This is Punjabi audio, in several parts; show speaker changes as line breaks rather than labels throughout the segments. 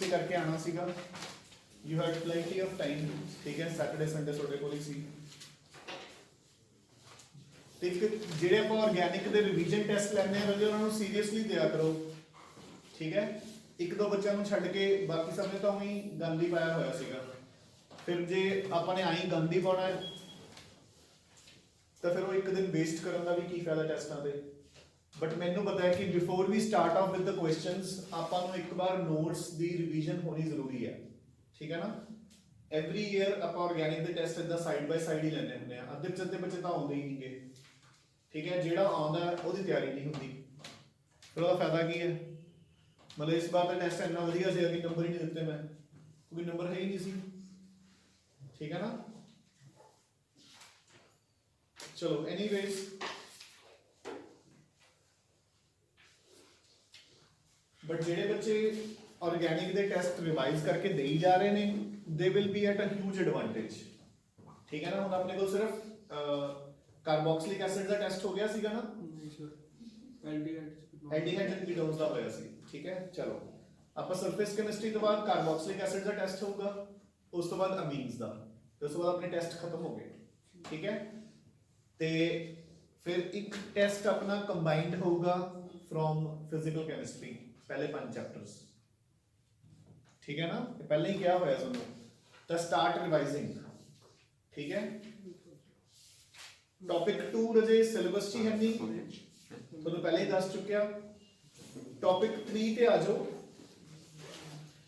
से करके आना सीगा। You had plenty of time, ठीक है, सैटरडे संडे ਤੁਹਾਡੇ ਕੋਲ ਹੀ ਸੀ। ਤੇ ਜਿਹੜੇ ਆਪਾਂ ਆਰਗੈਨਿਕ ਦੇ ਰਿਵੀਜ਼ਨ ਟੈਸਟ ਲੈਣੇ ਆ ਉਹਨਾਂ ਨੂੰ ਸੀਰੀਅਸਲੀ ਦਿਆ ਕਰੋ, ਠੀਕ ਹੈ। ਇੱਕ ਦੋ ਬੱਚਿਆਂ ਨੂੰ ਛੱਡ ਕੇ ਬਾਕੀ ਸਭ ਨੇ ਤਾਂ ਉਹੀ ਗੰਦ ਹੀ ਪਾਇਆ ਹੋਇਆ ਸੀਗਾ। ਫਿਰ ਜੇ ਆਪਾਂ ਨੇ ਆਈ ਗੰਦ ਹੀ ਪਾਉਣਾ ਤਾਂ ਫਿਰ ਉਹ ਇੱਕ ਦਿਨ ਵੇਸਟ ਕਰਨ ਦਾ ਵੀ ਕੀ ਫਾਇਦਾ ਟੈਸਟਾਂ ਤੇ। ਬਟ ਮੈਨੂੰ ਪਤਾ ਹੈ ਕਿ before we start off with the questions ਆਪਾਂ ਨੂੰ ਇੱਕ ਵਾਰ ਨੋਟਸ ਦੀ ਰਿਵੀਜ਼ਨ ਹੋਣੀ ਜ਼ਰੂਰੀ ਹੈ, ਠੀਕ ਹੈ ਨਾ। ਐਵਰੀ ਈਅਰ ਆਪਾਂ ਆਰਗੈਨਿਕ ਦੇ ਟੈਸਟ ਇਦਾਂ ਸਾਈਡ ਬਾਈ ਸਾਈਡ ਹੀ ਲੈਣੇ ਹੁੰਦੇ ਆ। ਅੱਧੇ ਬੱਚੇ ਤਾਂ ਆਉਂਦੇ ਹੀ ਨਹੀਂਗੇ, ਠੀਕ ਹੈ। ਜਿਹੜਾ ਆਉਂਦਾ ਉਹਦੀ ਤਿਆਰੀ ਨਹੀਂ ਹੁੰਦੀ, ਫਿਰ ਉਹਦਾ ਫਾਇਦਾ ਕੀ ਹੈ। ਮਤਲਬ ਇਸ ਵਾਰ ਦਾ ਟੈਸਟ ਇੰਨਾ ਵਧੀਆ ਸੀ ਕਿ ਨੰਬਰ ਹੀ ਨਹੀਂ ਦਿੱਤੇ ਮੈਂ, ਕੋਈ ਨੰਬਰ ਹੈ ਹੀ ਨਹੀਂ ਸੀ, ਠੀਕ ਹੈ ਨਾ। ਚਲੋ ਐਨੀਵੇਜ਼, ਬਟ ਜਿਹੜੇ ਬੱਚੇ ਆਰਗੈਨਿਕ ਦੇ ਟੈਸਟ ਰਿਵਾਈਜ਼ ਕਰਕੇ ਦੇਈ ਜਾ ਰਹੇ ਨੇ they will be at a huge advantage, ਠੀਕ ਹੈ ਨਾ। ਹੁਣ ਆਪਣੇ ਕੋਲ ਸਿਰਫ ਕਾਰਬੋਕਸਿਲਿਕ ਐਸਿਡ ਦਾ ਟੈਸਟ ਹੋ ਗਿਆ ਸੀਗਾ ਨਾ, ਐਲਡੀਹਾਈਡ ਐਂਡ ਕੀਟੋਨਸ ਦਾ ਹੋਇਆ ਸੀ, ਠੀਕ ਹੈ। ਚਲੋ ਆਪਾਂ ਸਰਫੇਸ ਕੈਮਿਸਟਰੀ ਤੋਂ ਬਾਅਦ ਕਾਰਬੋਕਸਿਲਿਕ ਐਸਿਡ ਦਾ ਟੈਸਟ ਹੋਊਗਾ, ਉਸ ਤੋਂ ਬਾਅਦ ਅਮੀਨਸ ਦਾ, ਤੇ ਉਸ ਤੋਂ ਬਾਅਦ ਆਪਣੇ ਟੈਸਟ ਖਤਮ ਹੋ ਗਏ, ਠੀਕ ਹੈ। ਤੇ ਫਿਰ ਇੱਕ ਟੈਸਟ ਆਪਣਾ ਕੰਬਾਈਨਡ ਹੋਊਗਾ ਫਰੋਮ ਫਿਜ਼ੀਕਲ ਕੈਮਿਸਟਰੀ, ਪਹਿਲੇ 5 ਚੈਪਟਰਸ, ਠੀਕ ਹੈ ਨਾ। ਇਹ ਪਹਿਲਾਂ ਹੀ ਕਿਹਾ ਹੋਇਆ ਤੁਹਾਨੂੰ, ਤਾਂ ਸਟਾਰਟ ਰਿਵਾਈਜ਼ਿੰਗ, ਠੀਕ ਹੈ। ਟੌਪਿਕ 2 ਰਜੇ ਸਿਲੇਬਸ 'ਚ ਹੀ ਹੈ ਨਹੀਂ, ਤੁਹਾਨੂੰ ਪਹਿਲਾਂ ਹੀ ਦੱਸ ਚੁੱਕਿਆ। ਟੌਪਿਕ 3 ਤੇ ਆ ਜਾਓ।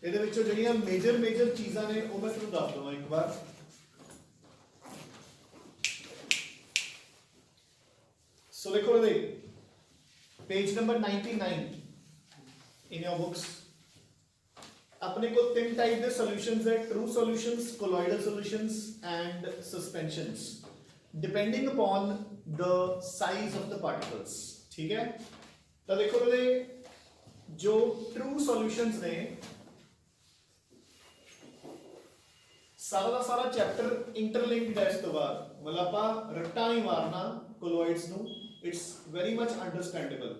ਇਹਦੇ ਵਿੱਚੋਂ ਜਿਹੜੀਆਂ ਮੇਜਰ ਚੀਜ਼ਾਂ ਨੇ ਉਹ ਮੈਂ ਤੁਹਾਨੂੰ ਦੱਸ ਦਵਾਂ ਇੱਕ ਵਾਰ। ਸੋ ਦੇਖੋ ਇਹਦੇ page number 99 in your books, अपने को 3 टाइप के सॉल्यूशंस है, true solutions, colloidal solutions and suspensions, depending upon the size of the particles, ठीक है। तो देखो ये जो ट्रू सॉल्यूशंस ने सारा का सारा चैप्टर इंटरलिंक्ड है। इस तो बाद मतलब आप रट्टा नहीं मारना कोलॉइड्स नू, इट्स वेरी मच अंडरस्टैंडेबल,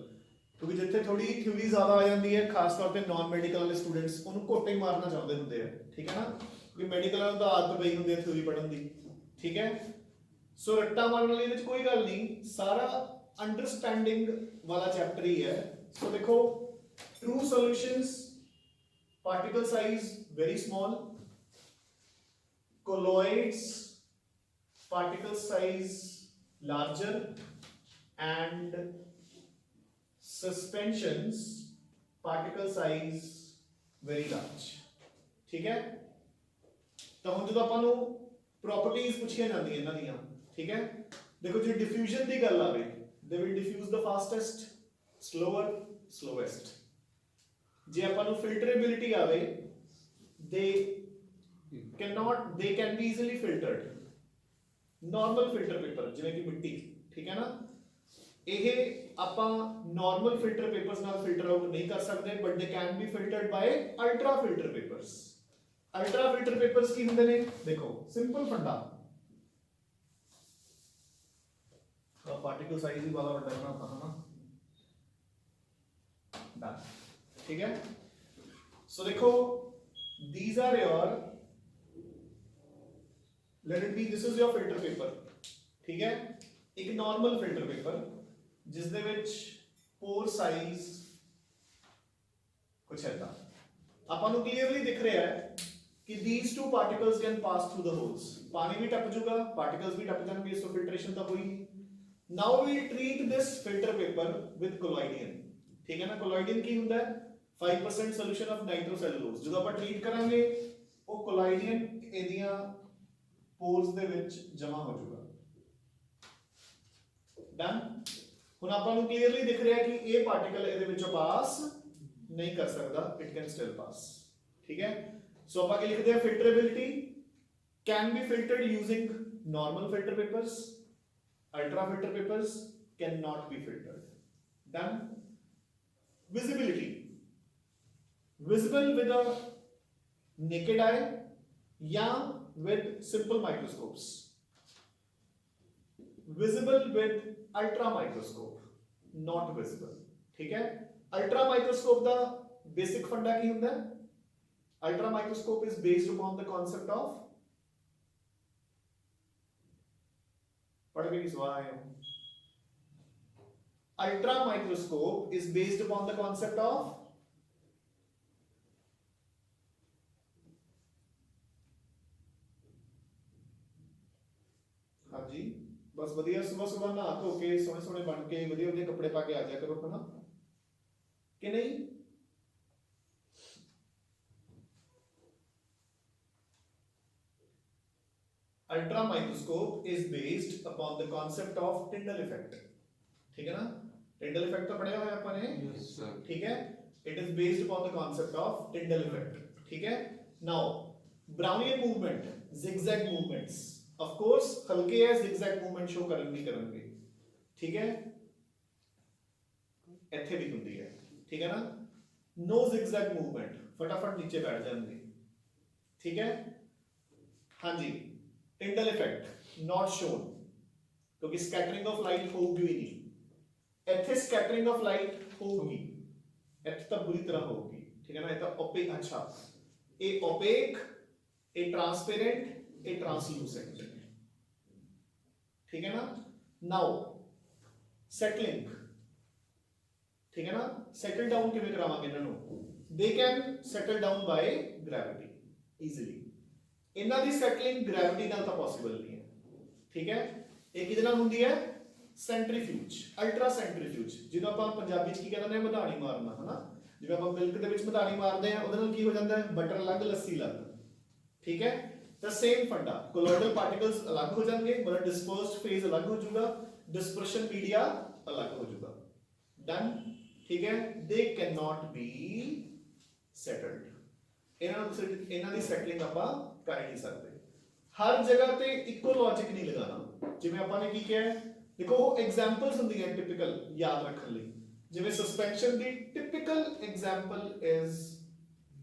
क्योंकि जिथे थोड़ी थ्योरी ज्यादा आ जाती है, खास तौर पे नॉन मेडिकल वाले स्टूडेंट्स उन्होंने घोटे मारना चाहते होंगे, ठीक है ना, क्योंकि मेडिकल वालों तो आदत पई होंदी है थ्योरी पढ़न दी, ठीक है। सो रट्टा मारने वाली इहदे कोई गल नहीं, सारा अंडरस्टैंडिंग वाला चैप्टर ही है। सो देखो true solutions, particle size very small, colloids particle size larger, and suspensions particle size very large, ठीक है। तो हम जो अपन प्रॉपर्टीज पूछिया जाती है इन्हां दियां, ठीक है। देखो जो डिफ्यूजन की गल आवे, they will diffuse the fastest, slower, slowest। जे अपन फिल्टरेबिलिटी आवे, they can be easily filtered, normal filter paper जिवें कि मिट्टी, ठीक है ना। ਇਹ ਆਪਾਂ ਨਾਰਮਲ ਫਿਲਟਰ ਪੇਪਰਸ ਨਾਲ ਫਿਲਟਰ ਆਊਟ ਨਹੀਂ ਕਰ ਸਕਦੇ, but they can be filtered by ultra filter papers. Ultra filter papers ਕੀ ਹੁੰਦੇ ਨੇ, ਦੇਖੋ ਸਿੰਪਲ ਫੰਡਾ, ਪਾਰਟੀਕਲ ਸਾਈਜ਼ ਹੀ ਵਾਲਾ ਵੱਡਾ ਬਣਾਤਾ ਹੈ ਨਾ, ਡਨ, ठीक है। सो देखो these are your, let it be, this is your filter paper, ठीक है। एक नॉर्मल फिल्टर पेपर जिस दे विच पोर साइज कुछ ऐसा ਆਪਾਂ ਨੂੰ ਕਲੀਅਰਲੀ ਦਿਖ ਰਿਹਾ ਹੈ ਕਿ these two particles can pass through the holes, ਪਾਣੀ ਵੀ ਟੱਪ ਜਾਊਗਾ, ਪਾਰਟੀਕਲਸ ਵੀ ਟੱਪ ਜਾਣਗੇ, ਸੋ ਫਿਲਟਰੇਸ਼ਨ ਤਾਂ ਹੋਈ। now we treat this filter paper with colloidin, ਠੀਕ ਹੈ ਨਾ। colloidin ਕੀ ਹੁੰਦਾ ਹੈ, 5% solution of nitrocellulose। ਜਦੋਂ ਆਪਾਂ ਟ੍ਰੀਟ ਕਰਾਂਗੇ ਉਹ colloidin ਇਹਦੀਆਂ ਪੋਰਸ ਦੇ ਵਿੱਚ ਜਮਾ ਹੋ ਜਾਊਗਾ, ਡਨ। ਹੁਣ ਆਪਾਂ ਨੂੰ ਕਲੀਅਰਲੀ ਦਿਖ ਰਿਹਾ ਕਿ ਇਹ ਪਾਰਟੀਕਲ ਇਹਦੇ ਵਿੱਚੋਂ ਪਾਸ ਨਹੀਂ ਕਰ ਸਕਦਾ, ਇਟ ਕੈਨ ਸਟਿਲ ਪਾਸ, ਠੀਕ ਹੈ। ਸੋ ਆਪਾਂ ਕੀ ਲਿਖਦੇ ਆ, ਫਿਲਟਰੇਬਿਲਿਟੀ can be filtered using normal filter papers, ultra filter papers cannot be filtered, done। visibility, visible with a naked eye या with simple microscopes, visible with ultra microscope, not visible, ठीक है। अल्ट्रा माइक्रोस्कोप का बेसिक फंडा की हुंदा है, Ultra microscope is based upon the concept of, पढ़ के किस बार आए हो? Ultra microscope is based upon the concept of, हाँ जी, बस वधिया सुबह सुबह नहा धो के सोने सोने बन के वधिया वधिया कपड़े पा के आ जाया करो, है ना कि नहीं? Ultra microscope is based upon the concept of Tyndall effect, ठीक है ना? टिंडल इफेक्ट तो पढ़ा हुआ है अपन ने, ठीक है? It is based upon the concept of Tyndall effect, ठीक है? Now Brownian movement, zigzag movements, of course हल्के है zigzag मूवमेंट शो करेंगे, ठीक है? ਇੱਥੇ भी ਹੁੰਦੀ है, ठीक है ना? नो zigzag मूवमेंट, फटाफट नीचे बैठ जाएंगे, ठीक है? हाँ जी, टिंडल इफेक्ट नॉट शोन क्योंकि स्कैटरिंग ऑफ लाइट होगी ही नहीं, ਇੱਥੇ स्कैटरिंग ऑफ लाइट होगी, ਇੱਥੇ ਤਾਂ बुरी तरह होगी, ठीक है ना? ਇਹ ਤਾਂ opaque, अच्छा ਇਹ opaque, ਇਹ ट्रांसपेरेंट, ਇਹ ट्रांसलूसेंट, ठीक है ना? नाउ सेटलिंग, ठीक है ना? सेटल डाउन किवें करावांगे इन्हां नूं? They can settle down by gravity easily, इन्हां दी सेटलिंग ग्रेविटी नाल तां पॉसिबल नहीं है, ठीक है? ਇਹ ਕਿਹਦੇ ਨਾਲ ਹੁੰਦੀ ਹੈ? ਸੈਂਟਰੀਫਿਊਜ, ਅਲਟਰਾ ਸੈਂਟਰੀਫਿਊਜ, ਜਿਹਨੂੰ ਆਪਾਂ ਪੰਜਾਬੀ ਚ ਕੀ ਕਹਿੰਦੇ ਨੇ? ਮਧਾਣੀ ਮਾਰਨਾ, ਹਨਾ? ਜਿਵੇਂ ਆਪਾਂ ਮਿਲਕ ਦੇ ਵਿੱਚ ਮਧਾਣੀ ਮਾਰਦੇ ਆ, ਉਹਦੇ ਨਾਲ ਕੀ ਹੋ ਜਾਂਦਾ ਹੈ? ਬਟਰ ਅਲੱਗ, ਲੱਸੀ ਅਲੱਗ, ਠੀਕ ਹੈ? ਤਾਂ ਸੇਮ ਫੰਡਾ, ਕੋਲੋਇਡਲ ਪਾਰਟੀਕਲਸ ਅਲੱਗ ਹੋ ਜਾਣਗੇ, ਮਤਲਬ ਡਿਸਪਰਸਡ ਫੇਜ਼ ਅਲੱਗ ਹੋ ਜਾਊਗਾ, ਡਿਸਪਰਸ਼ਨ ਮੀਡੀਆ ਅਲੱਗ ਹੋ ਜਾਊਗਾ, ਡਨ, ठीक है? They cannot be settled, ਇਹਨਾਂ ਦੀ ਸੈਟਲਿੰਗ ਆਪਾਂ ਕਰ ਨਹੀਂ ਸਕਦੇ। ਹਰ ਜਗ੍ਹਾ ਤੇ ਇੱਕੋ ਲੌਜੀਕ ਨਹੀਂ ਲਗਾਣਾ, ਜਿਵੇਂ ਆਪਾਂ ਨੇ ਕੀ ਕਿਹਾ ਹੈ, ਦੇਖੋ ਐਗਜ਼ਾਮਪਲਸ ਹੁੰਦੀਆਂ ਟਿਪੀਕਲ ਯਾਦ ਰੱਖਣ ਲਈ, ਜਿਵੇਂ ਸਸਪੈਂਸ਼ਨ ਦੀ typical example is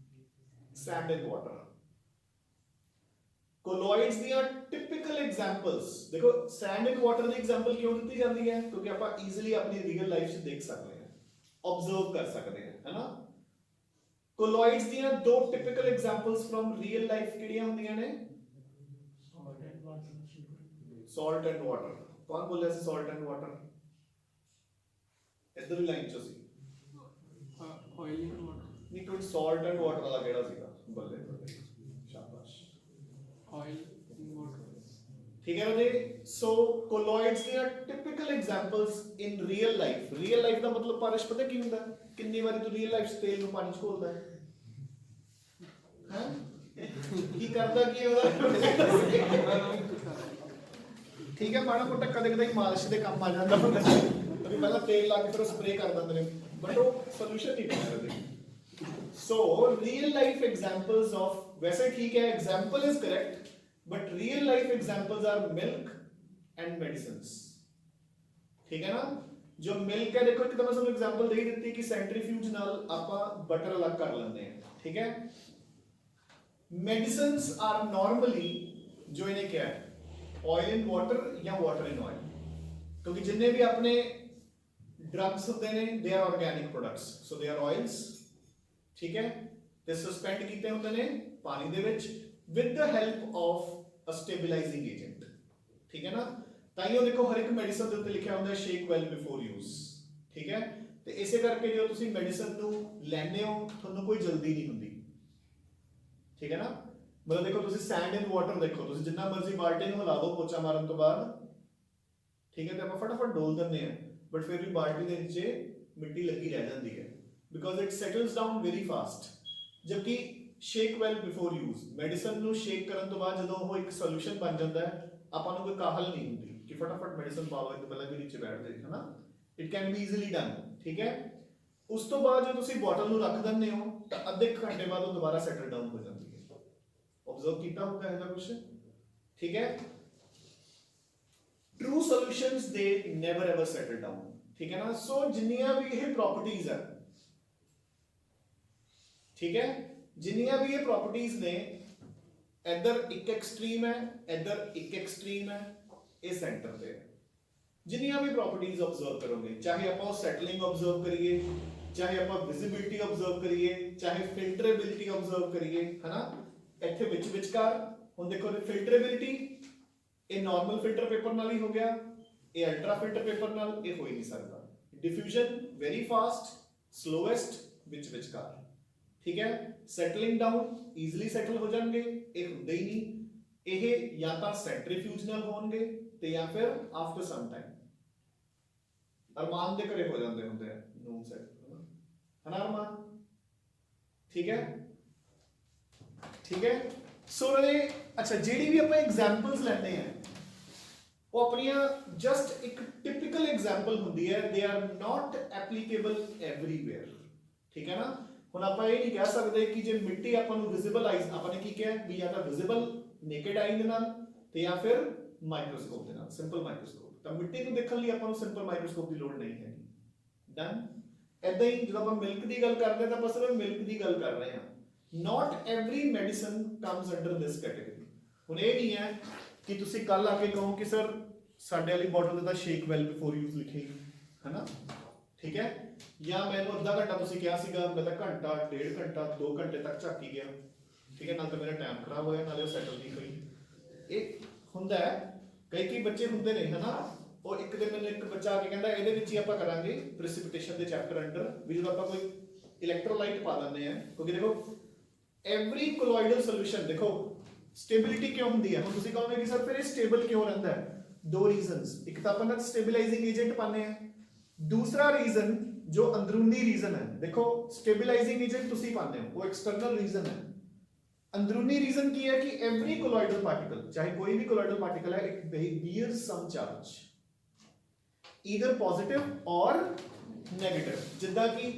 sand and water, colloids ਦੀਆਂ ਟਿਪੀਕਲ ਐਗਜ਼ਾਮਪਲਸ, ਦੇਖੋ ਸੈਂਡ ਐਂਡ ਵਾਟਰ ਦੀ ਐਗਜ਼ਾਮਪਲ ਕਿਉਂ ਦਿੱਤੀ ਜਾਂਦੀ ਹੈ? ਕਿਉਂਕਿ ਆਪਾਂ ਈਜ਼ੀਲੀ ਆਪਣੀ ਰੀਅਲ ਲਾਈਫ 'ਚ ਦੇਖ ਸਕਦੇ ਹਾਂ, ऑब्जर्व कर सकते हैं, है ना? कोलॉइड्स ਦੀਆਂ ਦੋ typical examples from real life ਕਿਹੜੀਆਂ ਹੁੰਦੀਆਂ ਨੇ? ਸੌਲਟ ਐਂਡ ਵਾਟਰ, ਕੌਣ ਬੋਲਿਆ ਸੀ ਸੌਲਟ ਐਂਡ ਵਾਟਰ? ਇਧਰ ਲਾਈਨ ਚ ਸੀ,
ਆਇਲ ਐਂਡ ਵਾਟਰ,
ਨਹੀਂ ਕੋਈ ਸੌਲਟ ਐਂਡ ਵਾਟਰ ਵਾਲਾ ਕਿਹੜਾ ਸੀਗਾ? ਬੱਲੇ ਬੱਲੇ, ਸ਼ਾਬਾਸ਼,
ਆਇਲ ਐਂਡ ਵਾਟਰ,
ठीक है बच्चे? सो कोलॉइड्स ਦੀਆਂ typical examples in real life, real life ਦਾ ਮਤਲਬ ਪਾਰਿਸ਼ ਪਤਾ ਕੀ ਹੁੰਦਾ? ਕਿੰਨੀ ਵਾਰੀ ਤੂੰ ਰੀਅਲ ਲਾਈਫ 'ਚ ਤੇਲ ਨੂੰ ਪਾਣੀ 'ਚ ਘੋਲਦਾ ਹੈ, ਕੀ ਕਰਦਾ ਕੀ ਉਹਦਾ? ਠੀਕ ਹੈ, ਮਾੜਾ ਮੋਟਾ ਕਦੇ ਕਦੇ ਮਾਲਿਸ਼ ਦੇ ਕੰਮ ਆ ਜਾਂਦਾ ਹੁੰਦਾ, ਕਿਉਂਕਿ ਪਹਿਲਾਂ ਤੇਲ ਲਾ ਕੇ ਫਿਰ ਸਪਰੇ ਕਰ ਦਿੰਦੇ ਨੇ, ਬਟ ਉਹ ਸੋਲੂਸ਼ਨ ਨਹੀਂ ਪਾਉਂਦੇ ਉਹਦੇ। ਸੋ ਰੀਅਲ ਲਾਈਫ ਐਗਜ਼ਾਮਪਲਸ ਆਫ, ਵੈਸੇ ਠੀਕ ਹੈ example is correct, but real life examples are milk and medicines, ठीक है ना? जो मिल्क है, देखो एक तो मैं ਤੁਹਾਨੂੰ एग्जांपल ਦੇ ਹੀ ਦਿੱਤੀ ਕਿ ਸੈਂਟਰੀਫਿਊਜ ਨਾਲ ਆਪਾਂ ਬਟਰ ਅਲੱਗ ਕਰ ਲੈਂਦੇ ਹਾਂ, ਠੀਕ ਹੈ? medicines are normally ਜੋ ਇਹਨੇ ਕਿਹਾ ਹੈ oil in water ਜਾਂ water in oil, ਕਿਉਂਕਿ ਜਿੰਨੇ ਵੀ ਆਪਣੇ ਡਰੱਗਸ ਹੁੰਦੇ ਨੇ they are organic products, so they are oils, ਠੀਕ ਹੈ? ਤੇ ਸਸਪੈਂਡ ਕੀਤੇ ਹੁੰਦੇ ਨੇ ਪਾਣੀ ਦੇ ਵਿੱਚ with the help of a stabilizing agent, ठीक है ना? ਤਾਈਓ ਦੇਖੋ ਹਰ ਇੱਕ ਮੈਡੀਸਨ ਦੇ ਉੱਤੇ ਲਿਖਿਆ ਹੁੰਦਾ ਹੈ ਸ਼ੇਕ ਵੈਲ ਬਿਫੋਰ ਯੂਜ਼, ਠੀਕ ਹੈ? ਤੇ ਇਸੇ ਕਰਕੇ ਜਦੋਂ ਤੁਸੀਂ ਮੈਡੀਸਨ ਨੂੰ ਲੈਂਦੇ ਹੋ ਤੁਹਾਨੂੰ ਕੋਈ ਜਲਦੀ ਨਹੀਂ ਹੁੰਦੀ, ਠੀਕ ਹੈ ਨਾ? ਮਤਲਬ ਦੇਖੋ ਤੁਸੀਂ ਸੈਂਡ ਐਂਡ ਵਾਟਰ ਦੇਖੋ, ਤੁਸੀਂ ਜਿੰਨਾ ਮਰਜ਼ੀ ਬਾਲਟੀ ਨੂੰ ਹਿਲਾ ਦਿਓ ਪੋਚਾ ਮਾਰਨ ਤੋਂ ਬਾਅਦ, ਠੀਕ ਹੈ? ਤੇ ਆਪਾਂ ਫਟਾਫਟ ਡੋਲ ਦਿੰਦੇ ਆ, ਬਟ ਫਿਰ ਵੀ ਬਾਲਟੀ ਦੇ ਨੀਚੇ ਮਿੱਟੀ ਲੱਗੀ ਰਹਿ ਜਾਂਦੀ ਹੈ, because it settles down very fast. ਜਦਕਿ shake well before use, medicine ਨੂੰ ਸ਼ੇਕ ਕਰਨ ਤੋਂ ਬਾਅਦ ਜਦੋਂ ਉਹ ਇੱਕ ਸੋਲੂਸ਼ਨ ਬਣ ਜਾਂਦਾ ਹੈ, ਆਪਾਂ ਨੂੰ ਕੋਈ ਕਾਹਲ ਨਹੀਂ ਹੁੰਦੀ ਕਿ ਫਟਾਫਟ ਮੈਡੀਸਨ ਪਾ ਲਓ, ਇੱਕ ਪਹਿਲਾਂ ਵੀ ਨੀਚੇ ਬੈਠ ਜਾਏ, ਹੈ ਨਾ? It can be easily done, ਠੀਕ ਹੈ? ਉਸ ਤੋਂ ਬਾਅਦ ਜਦੋਂ ਤੁਸੀਂ ਬੋਟਲ ਨੂੰ ਰੱਖ ਦਿੰਦੇ ਹੋ ਤਾਂ ਅੱਧੇ ਘੰਟੇ ਬਾਅਦ ਉਹ ਦੁਬਾਰਾ ਸੈਟਲ ਡਾਊਨ ਹੋ ਜਾਂਦੀ ਹੈ। ਆਬਜ਼ਰਵ ਕੀਤਾ ਹੋਊਗਾ ਇਹਦਾ ਕੁਝ, ਠੀਕ ਹੈ? ਟਰੂ ਸੋਲੂਸ਼ਨਸ ਦੇ ਨੈਵਰ ਐਵਰ ਸੈਟਲ ਡਾਊਨ, ਠੀਕ ਹੈ ਨਾ? ਸੋ ਜਿੰਨੀਆਂ ਵੀ ਇਹ ਪ੍ਰੋਪਰਟੀਜ਼ ਹੈ, ਠੀਕ ਹੈ, ਜਿੰਨੀਆਂ ਵੀ ਇਹ ਪ੍ਰੋਪਰਟੀਜ਼ ਨੇ, ਇੱਧਰ ਇੱਕ ਐਕਸਟ੍ਰੀਮ ਹੈ, ਇੱਧਰ ਇੱਕ ਐਕਸਟ੍ਰੀਮ ਹੈ, ਇਹ ਸੈਂਟਰ ਤੇ ਹੈ। ਜਿੰਨੀਆਂ ਵੀ ਪ੍ਰੋਪਰਟੀਜ਼ ਆਬਜ਼ਰਵ ਕਰੋਗੇ, ਚਾਹੇ ਆਪਾਂ ਉਹ ਸੈਟਲਿੰਗ ਆਬਜ਼ਰਵ ਕਰੀਏ, ਚਾਹੇ ਆਪਾਂ ਵਿਜ਼ਿਬਿਲਿਟੀ ਆਬਜ਼ਰਵ ਕਰੀਏ, ਚਾਹੇ ਫਿਲਟਰੇਬਿਲਿਟੀ ਆਬਜ਼ਰਵ ਕਰੀਏ, ਹਨਾ। ਇੱਥੇ ਵਿਚਕਾਰ ਹੁਣ ਦੇਖੋ ਫਿਲਟਰੇਬਿਲਿਟੀ, ਇਹ ਨਾਰਮਲ ਫਿਲਟਰ ਪੇਪਰ ਨਾਲ ਹੀ ਹੋ ਗਿਆ, ਇਹ ਅਲਟਰਾ ਫਿਲਟਰ ਪੇਪਰ ਨਾਲ ਇਹ ਹੋ ਹੀ ਨਹੀਂ ਸਕਦਾ। ਡਿਫਿਊਜ਼ਨ ਵੈਰੀ ਫਾਸਟ, ਸਲੋਐਸਟ ਵਿਚਕਾਰ, ਠੀਕ ਹੈ। ਸੈਟਲਿੰਗ ਡਾਊਨ ਈਜ਼ੀਲੀ ਸੈਟਲ ਹੋ ਜਾਣਗੇ, ਇਹ ਹੁੰਦੇ ਹੀ ਨਹੀਂ। ਇਹ ਜਾਂ ਤਾਂ ਸੈਂਟਰੀਫਿਊਜ ਨਾਲ ਹੋਣਗੇ ਤੇ ਜਾਂ ਫਿਰ ਆਫਟਰ ਸਮ ਟਾਈਮ ਅਰਮਾਨ ਦੇ ਘਰੇ ਹੋ ਜਾਂਦੇ ਹੁੰਦੇ ਆ ਨੂਨ ਸੈਟ, ਹਨਾ ਅਰਮਾਨ, ਠੀਕ ਹੈ, ਠੀਕ ਹੈ। ਸੋ ਇਹ ਅੱਛਾ, ਜਿਹੜੀ ਵੀ ਆਪਾਂ ਐਗਜ਼ਾਮਪਲਸ ਲੈਂਦੇ ਆ ਉਹ ਆਪਣੀਆਂ ਜਸਟ ਇੱਕ ਟਿਪੀਕਲ ਐਗਜ਼ਾਮਪਲ ਹੁੰਦੀ ਹੈ, they are not applicable everywhere, ਠੀਕ ਹੈ ਨਾ। ਹੁਣ ਆਪਾਂ ਇਹ ਨਹੀਂ ਕਹਿ ਸਕਦੇ ਕਿ ਜੇ ਮਿੱਟੀ ਆਪਾਂ ਨੂੰ ਵਿਜ਼ੀਬਲ ਆਈਜ਼, ਆਪਾਂ ਨੇ ਕੀ ਕਿਹਾ ਵੀ ਜਾਂ ਤਾਂ ਵਿਜ਼ੀਬਲ ਨੇਕਡ ਆਈ ਦੇ ਨਾਲ ਤੇ ਜਾਂ ਫਿਰ ਮਾਈਕਰੋਸਕੋਪ ਦੇ ਨਾਲ, ਸਿੰਪਲ ਮਾਈਕਰੋਸਕੋਪ। ਤਾਂ ਮਿੱਟੀ ਨੂੰ ਦੇਖਣ ਲਈ ਆਪਾਂ ਨੂੰ ਸਿੰਪਲ ਮਾਈਕਰੋਸਕੋਪ ਦੀ ਲੋੜ ਨਹੀਂ ਹੈਗੀ। ਡਨ। ਏਦਾਂ ਹੀ ਜਦੋਂ ਆਪਾਂ ਮਿਲਕ ਦੀ ਗੱਲ ਕਰਦੇ ਹਾਂ ਤਾਂ ਆਪਾਂ ਸਿਰਫ ਮਿਲਕ ਦੀ ਗੱਲ ਕਰ ਰਹੇ ਹਾਂ। ਨਾਟ ਐਵਰੀ ਮੈਡੀਸਨ ਕਮਸ ਅੰਡਰ ਦਿਸ ਕੈਟੇਗਰੀ। ਹੁਣ ਇਹ ਨਹੀਂ ਹੈ ਕਿ ਤੁਸੀਂ ਕੱਲ ਆ ਕੇ ਕਹੋ ਕਿ ਸਰ ਸਾਡੇ ਵਾਲੀ ਬੋਟਲ ਦਾ ਸ਼ੇਕ ਵੈਲ ਬਿਫੋਰ ਯੂਜ਼ ਲਿਖੇਗੀ, ਹਨਾ, ਠੀਕ ਹੈ। ਜਾਂ ਮੈਨੂੰ ਅੱਧਾ ਘੰਟਾ ਤੁਸੀਂ ਕਿਹਾ ਸੀਗਾ, ਮੈਂ ਤਾਂ ਘੰਟਾ, 1.5 ਘੰਟਾ, 2 ਘੰਟੇ ਤੱਕ ਝਾਕੀ ਗਿਆ, ਠੀਕ ਹੈ, ਨਾਲ ਤਾਂ ਮੇਰਾ ਟਾਈਮ ਖਰਾਬ ਹੋਇਆ, ਨਾਲੇ ਉਹ ਸੈਟਲ ਨਹੀਂ ਹੋਈ। ਇਹ ਹੁੰਦਾ ਹੈ, ਕਈ ਬੱਚੇ ਹੁੰਦੇ ਨੇ, ਹਨਾ। ਉਹ ਇੱਕ ਦਿਨ ਮੈਨੂੰ ਇੱਕ ਬੱਚਾ ਆ ਕੇ ਕਹਿੰਦਾ ਇਹਦੇ ਵਿੱਚ ਹੀ ਆਪਾਂ ਕਰਾਂਗੇ ਪ੍ਰਿਸਿਪੀਟੇਸ਼ਨ ਦੇ ਚੈਪਟਰ ਅੰਡਰ, ਵੀ ਜਦੋਂ ਆਪਾਂ ਕੋਈ ਇਲੈਕਟ੍ਰੋਲਾਈਟ ਪਾ ਦਿੰਦੇ ਆ, ਕਿਉਂਕਿ ਦੇਖੋ ਐਵਰੀ ਕੋਲੋਇਡਲ ਸੋਲੂਸ਼ਨ, ਦੇਖੋ ਸਟੇਬਿਲਿਟੀ ਕਿਉਂ ਹੁੰਦੀ ਹੈ। ਹੁਣ ਤੁਸੀਂ ਕਹੋਗੇ ਕਿ ਸਰ ਫਿਰ ਇਹ ਸਟੇਬਲ ਕਿਉਂ ਰਹਿੰਦਾ ਹੈ? ਦੋ ਰੀਜ਼ਨਸ, ਇੱਕ ਤਾਂ ਆਪਾਂ ਨਾ ਸਟੇਬਲਾਈਜ਼ਿੰਗ ਏਜੰਟ ਪਾਉਂਦੇ ਆ, ਦੂਸਰਾ ਰੀਜ਼ਨ ਜੋ ਅੰਦਰੂਨੀ ਰੀਜ਼ਨ ਹੈ। ਦੇਖੋ ਸਟੇਬਲਾਈਜ਼ਿੰਗ ਏਜੰਟ ਤੁਸੀਂ ਪਾਉਂਦੇ ਹੋ, ਉਹ ਐਕਸਟਰਨਲ ਰੀਜ਼ਨ ਹੈ। ਅੰਦਰੂਨੀ ਰੀਜ਼ਨ ਕੀ ਹੈ ਕਿ ਐਵਰੀ ਕੋਲੋਇਡਲ ਪਾਰਟੀਕਲ, ਚਾਹੇ ਕੋਈ ਵੀ ਕੋਲੋਇਡਲ ਪਾਰਟੀਕਲ ਹੈ, it bears some charge, either positive or negative। ਜਿੱਦਾਂ ਕਿ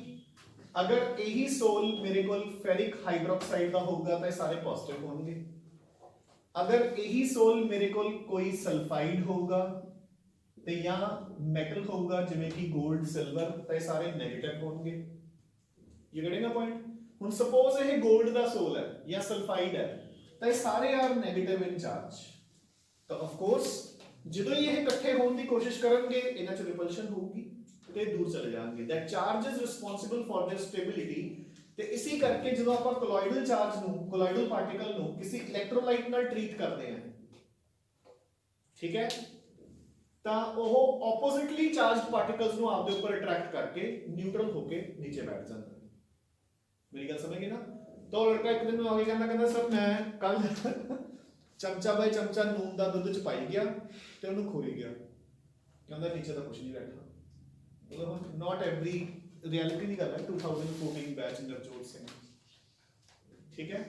ਅਗਰ ਇਹੀ ਸੋਲ ਮੇਰੇ ਕੋਲ ਫੈਰਿਕ ਹਾਈਡਰੋਕਸਾਈਡ ਦਾ ਹੋਊਗਾ ਤਾਂ ਇਹ ਸਾਰੇ ਪੋਜ਼ਿਟਿਵ ਹੋਣਗੇ। ਅਗਰ ਇਹੀ ਸੋਲ ਮੇਰੇ ਕੋਲ ਕੋਈ ਸਲਫਾਈਡ ਹੋਊਗਾ ਤੇ ਜਾਂ ਮੈਟਲ ਹੋਊਗਾ ਜਿਵੇਂ ਕਿ 골ਡ, ਸਿਲਵਰ, ਤਾਂ ਇਹ ਸਾਰੇ ਨੈਗੇਟਿਵ ਹੋਣਗੇ। You getting a point. ਹੁਣ ਸਪੋਜ਼ ਇਹ 골ਡ ਦਾ ਸੋਲ ਹੈ ਜਾਂ ਸਲਫਾਈਡ ਹੈ ਤਾਂ ਇਹ ਸਾਰੇ ਆਰ ਨੈਗੇਟਿਵ ਇਨ ਚਾਰਜ। ਤਾਂ ਆਫ ਕੋਰਸ ਜਦੋਂ ਇਹ ਇਕੱਠੇ ਹੋਣ ਦੀ ਕੋਸ਼ਿਸ਼ ਕਰਨਗੇ ਇਹਨਾਂ ਚ ਰਿਪਲਸ਼ਨ ਹੋਊਗੀ ਤੇ ਦੂਰ ਚਲੇ ਜਾਣਗੇ। That charge is responsible for their stability. ਤੇ ਇਸੇ ਕਰਕੇ ਜਦੋਂ ਆਪਾਂ ਕੋਲੋਇਡਲ ਚਾਰਜ ਨੂੰ, ਕੋਲੋਇਡਲ ਪਾਰਟੀਕਲ ਨੂੰ ਕਿਸੇ ਇਲੈਕਟ੍ਰੋਲਾਈਟ ਨਾਲ ਟਰੀਟ ਕਰਦੇ ਹਾਂ, ਠੀਕ ਹੈ, ਤਾਂ ਉਹ ਆਪੋਜ਼ਿਟਲੀ ਚਾਰਜਡ ਪਾਰਟੀਕਲਸ ਨੂੰ ਆਪਦੇ ਉੱਪਰ ਅਟਰੈਕਟ ਕਰਕੇ ਨਿਊਟਰਲ ਹੋ ਕੇ ਨੀਚੇ ਬੈਠ ਜਾਂਦਾ। ਮੇਰੀ ਗੱਲ ਸਮਝ ਗਏ ਨਾ। ਤਾਂ ਲੜਕਾ ਇੱਕ ਦਿਨ ਨੂੰ ਆ ਕੇ ਕਹਿੰਦਾ ਸਰ ਮੈਂ ਕੱਲ ਚਮਚਾ ਬਾਈ ਚਮਚਾ ਨੂਨ ਦਾ ਦੁੱਧ ਚ ਪਾਈ ਗਿਆ ਤੇ ਉਹਨੂੰ ਖੋਈ ਗਿਆ। ਕਹਿੰਦਾ ਨੀਚੇ ਤਾਂ ਕੁਝ ਨਹੀਂ ਬੈਠਾ। ਮਤਲਬ ਨਾਟ ਐਵਰੀ ਰਿਐਲਿਟੀ ਦੀ ਗੱਲ ਹੈ। 2014 ਬੈਚ ਨਵਜੋਤ ਸਿੰਘ, ਠੀਕ ਹੈ।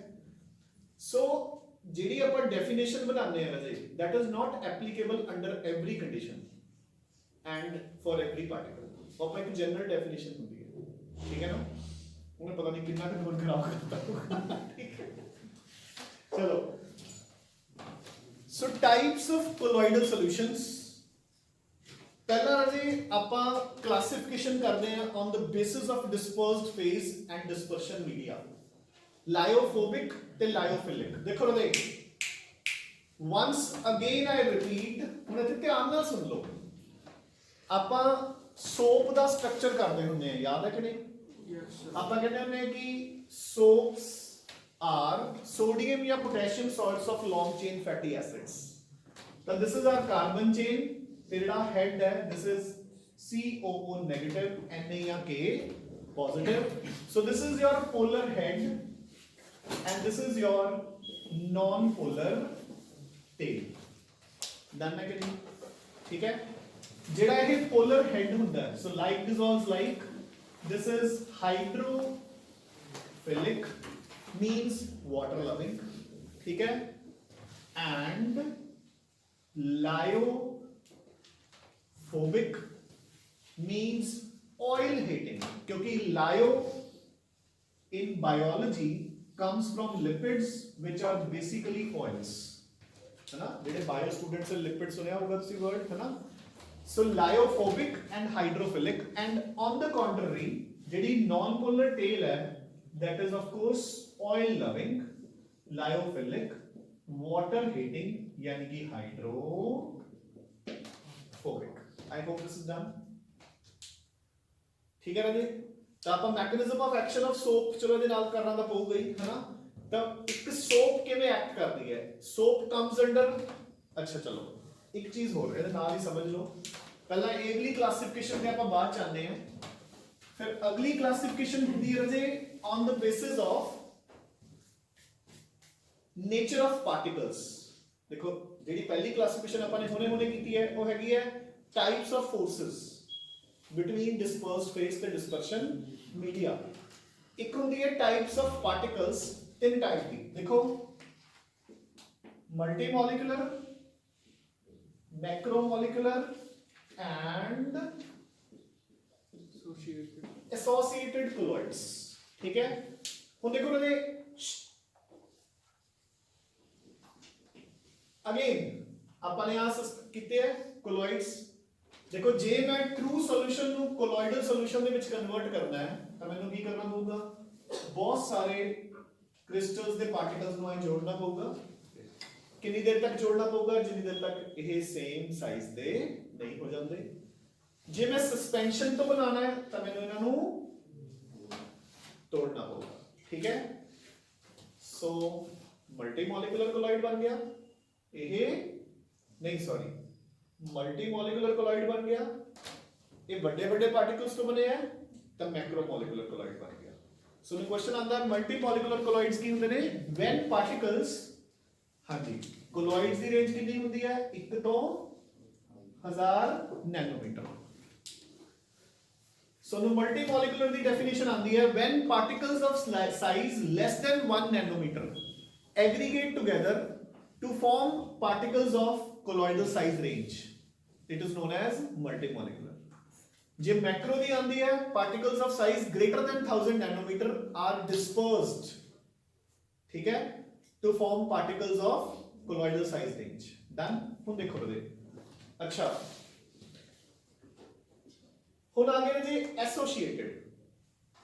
ਸੋ ਜਿਹੜੀ ਆਪਾਂ ਡੈਫੀਨੇਸ਼ਨ ਬਣਾਉਂਦੇ ਆ ਰਾਜੇ, that is not applicable under every condition and for every particle। ਉਹ ਇੱਕ ਜਨਰਲ ਡੈਫੀਨੇਸ਼ਨ ਹੁੰਦੀ ਹੈ, ਠੀਕ ਹੈ ਨਾ। ਉਹਨੇ ਪਤਾ ਨਹੀਂ ਕਿੰਨਾ ਕੁ ਖਰਾਬ ਕਰਤਾ, ਠੀਕ ਹੈ। ਚਲੋ, so types of colloidal solutions. ਪਹਿਲਾ ਰਾਜੇ ਆਪਾਂ ਕਲਾਸੀਫਿਕੇਸ਼ਨ ਕਰਦੇ ਆ on the basis of dispersed phase and dispersion media, lyophobic ਤੇ ਲਾਇਓਫਿਲਿਕ। ਦੇਖੋ ਰਾਜੇ, once again I repeat, ਹੁਣ ਇੱਥੇ ਧਿਆਨ ਨਾਲ ਸੁਣ ਲਓ। ਆਪਾਂ ਸੋਪ ਦਾ ਸਟਰਕਚਰ ਕਰਦੇ ਹੁੰਦੇ ਆ, ਯਾਦ ਹੈ ਕਿ ਨਹੀਂ? ਆਪਾਂ ਕਹਿੰਦੇ ਹੁੰਦੇ ਆ ਕਿ soaps are sodium ਜਾਂ potassium salts of long chain fatty acids। ਤਾਂ this is our carbon chain ਤੇ ਜਿਹੜਾ head ਹੈ this is COO negative, Na ਜਾਂ K positive। So this is your polar head and this is your non-polar tail। done ਹੈ ਕਿ ਨਹੀਂ? ਠੀਕ ਹੈ। ਜਿਹੜਾ ਇਹ polar head ਹੁੰਦਾ ਹੈ, so like dissolves like, this is hydrophilic means water loving, ठीक है, and lyophobic means oil hating, क्योंकि lyo in biology comes from lipids which are basically oils, है ना। जेडे बायो स्टूडेंट से लिपिड सुने होगा तुसी वर्ड, है ना। So lyophobic and hydrophilic, and on the contrary JD non-polar tail है that is of course oil loving, lyophiलिc, water hating यानी कि hydrophobic। I hope this is done। ठीक है राजे। ਤਾਂ ਆਪਾਂ mechanism of action of soap ਚਲੋ ਇਹਦੇ ਨਾਲ ਕਰਨਾ ਤਾਂ ਪਊਗਾ ਹੀ ਹੈ ਨਾ। ਤਾਂ ਇੱਕ ਸੋਪ ਕਿਵੇਂ ਐਕਟ ਕਰਦੀ ਹੈ, ਸੋਪ ਕਮਸ ਅੰਡਰ, ਅੱਛਾ ਚਲੋ ਇੱਕ ਚੀਜ਼ ਹੋਰ ਇਹਦੇ ਨਾਲ ਹੀ ਸਮਝ ਲਓ। ਪਹਿਲਾਂ ਇਹ ਵਾਲੀ ਕਲਾਸੀਫਿਕੇਸ਼ਨ ਤੇ ਆਪਾਂ ਬਾਅਦ ਚ ਆਉਂਦੇ ਹਾਂ। ਫਿਰ ਅਗਲੀ ਕਲਾਸੀਫਿਕੇਸ਼ਨ ਹੁੰਦੀ ਹੈ ਰਾਜੇ on the basis of nature of particles. ਦੇਖੋ ਜਿਹੜੀ ਪਹਿਲੀ ਕਲਾਸੀਫਿਕੇਸ਼ਨ ਆਪਾਂ ਨੇ ਹੁਣੇ ਕੀਤੀ ਹੈ ਉਹ ਹੈਗੀ ਹੈ types of forces between dispersed phase ਤੇ ਡਿਸਪਰਸ਼ਨ ਮੀਡੀਆ। ਇੱਕ ਹੁੰਦੀ ਹੈ ਟਾਈਪਸ ਆਫ ਪਾਰਟੀਕਲਸ, ਤਿੰਨ ਟਾਈਪ ਦੀ। ਦੇਖੋ multi molecular, macromolecular and associated colloids। ठीक है, ਹੁਣ ਦੇਖੋ ਰਾਜੇ अगेन ਆਪਾਂ ਨੇ ਆ ਕੀਤੇ ਹੈ colloids। देखो जे मैं ट्रू सॉल्यूशन ਨੂੰ colloidal solution ਦੇ ਵਿੱਚ ਕਨਵਰਟ ਕਰਨਾ ਹੈ ਤਾਂ ਮੈਨੂੰ ਕੀ ਕਰਨਾ ਪਊਗਾ, ਬਹੁਤ ਸਾਰੇ ਕ੍ਰਿਸਟਲਸ ਦੇ ਪਾਰਟੀਕਲਸ ਨੂੰ ਐ ਜੋੜਨਾ ਪਊਗਾ। ਕਿੰਨੀ ਦੇਰ ਤੱਕ ਜੋੜਨਾ ਪਊਗਾ, ਜਿੰਨੀ ਦੇਰ ਤੱਕ ਇਹ ਸੇਮ ਸਾਈਜ਼ ਦੇ ਨਹੀਂ ਹੋ ਜਾਂਦੇ। ਜੇ ਮੈਂ ਸਸਪੈਂਸ਼ਨ ਤੋਂ ਬਣਾਉਣਾ ਹੈ ਤਾਂ ਮੈਨੂੰ ਇਹਨਾਂ ਨੂੰ ਤੋੜਨਾ ਪਊਗਾ। ਠੀਕ ਹੈ, ਸੋ ਮਲਟੀ ਮੋਲੀਕੂਲਰ ਕੋਲਾਇਡ ਬਣ ਗਿਆ ਇਹ, ਨਹੀਂ ਸੌਰੀ ਮਲਟੀ ਮੋਲੀਕੂਲਰ ਕੋਲਾਇਡ ਬਣ ਗਿਆ। ਇਹ ਵੱਡੇ ਵੱਡੇ ਪਾਰਟੀਕਲਸ ਤੋਂ ਬਣੇ ਹੈ ਤਾਂ ਮੈਕਰੋ ਮੋਲੀਕੂਲਰ ਕੋਲਾਇਡ ਬਣ ਗਿਆ। ਸੋ ਇਹ ਕੁਐਸਚਨ ਆਉਂਦਾ ਹੈ ਮਲਟੀ ਮੋਲੀਕੂਲਰ ਕੋਲਾਇਡਸ ਕੀ ਹੁੰਦੇ ਨੇ, ਵੈਨ ਪਾਰਟੀਕਲਸ, ਹਾਂਜੀ ਕੋਲੋਇਡਸ ਦੀ ਰੇਂਜ ਕਿੰਨੀ ਹੁੰਦੀ ਹੈ 1 ਤੋਂ 1000 ਨੈਨੋਮੀਟਰ। ਸੋ ਨੂੰ ਮਲਟੀ ਮੋਲੀਕੂਲਰ ਦੀ ਡੈਫੀਨੇਸ਼ਨ ਆਉਂਦੀ ਹੈ when particles of size less than 1 nanometer aggregate together to form particles of colloidal size range, it is known as multimolecular। ਜੇ ਮੈਕਰੋ ਦੀ ਆਉਂਦੀ ਹੈ particles of size greater than 1000 nanometer are dispersed, ਠੀਕ ਹੈ, to form particles of colloidal size range। done। ਹੁਣ ਦੇਖੋ ਬਦੇ, ਅੱਛਾ ਹੁਣ ਆ ਗਏ ਜੀ ਐਸੋਸੀਏਟਡ।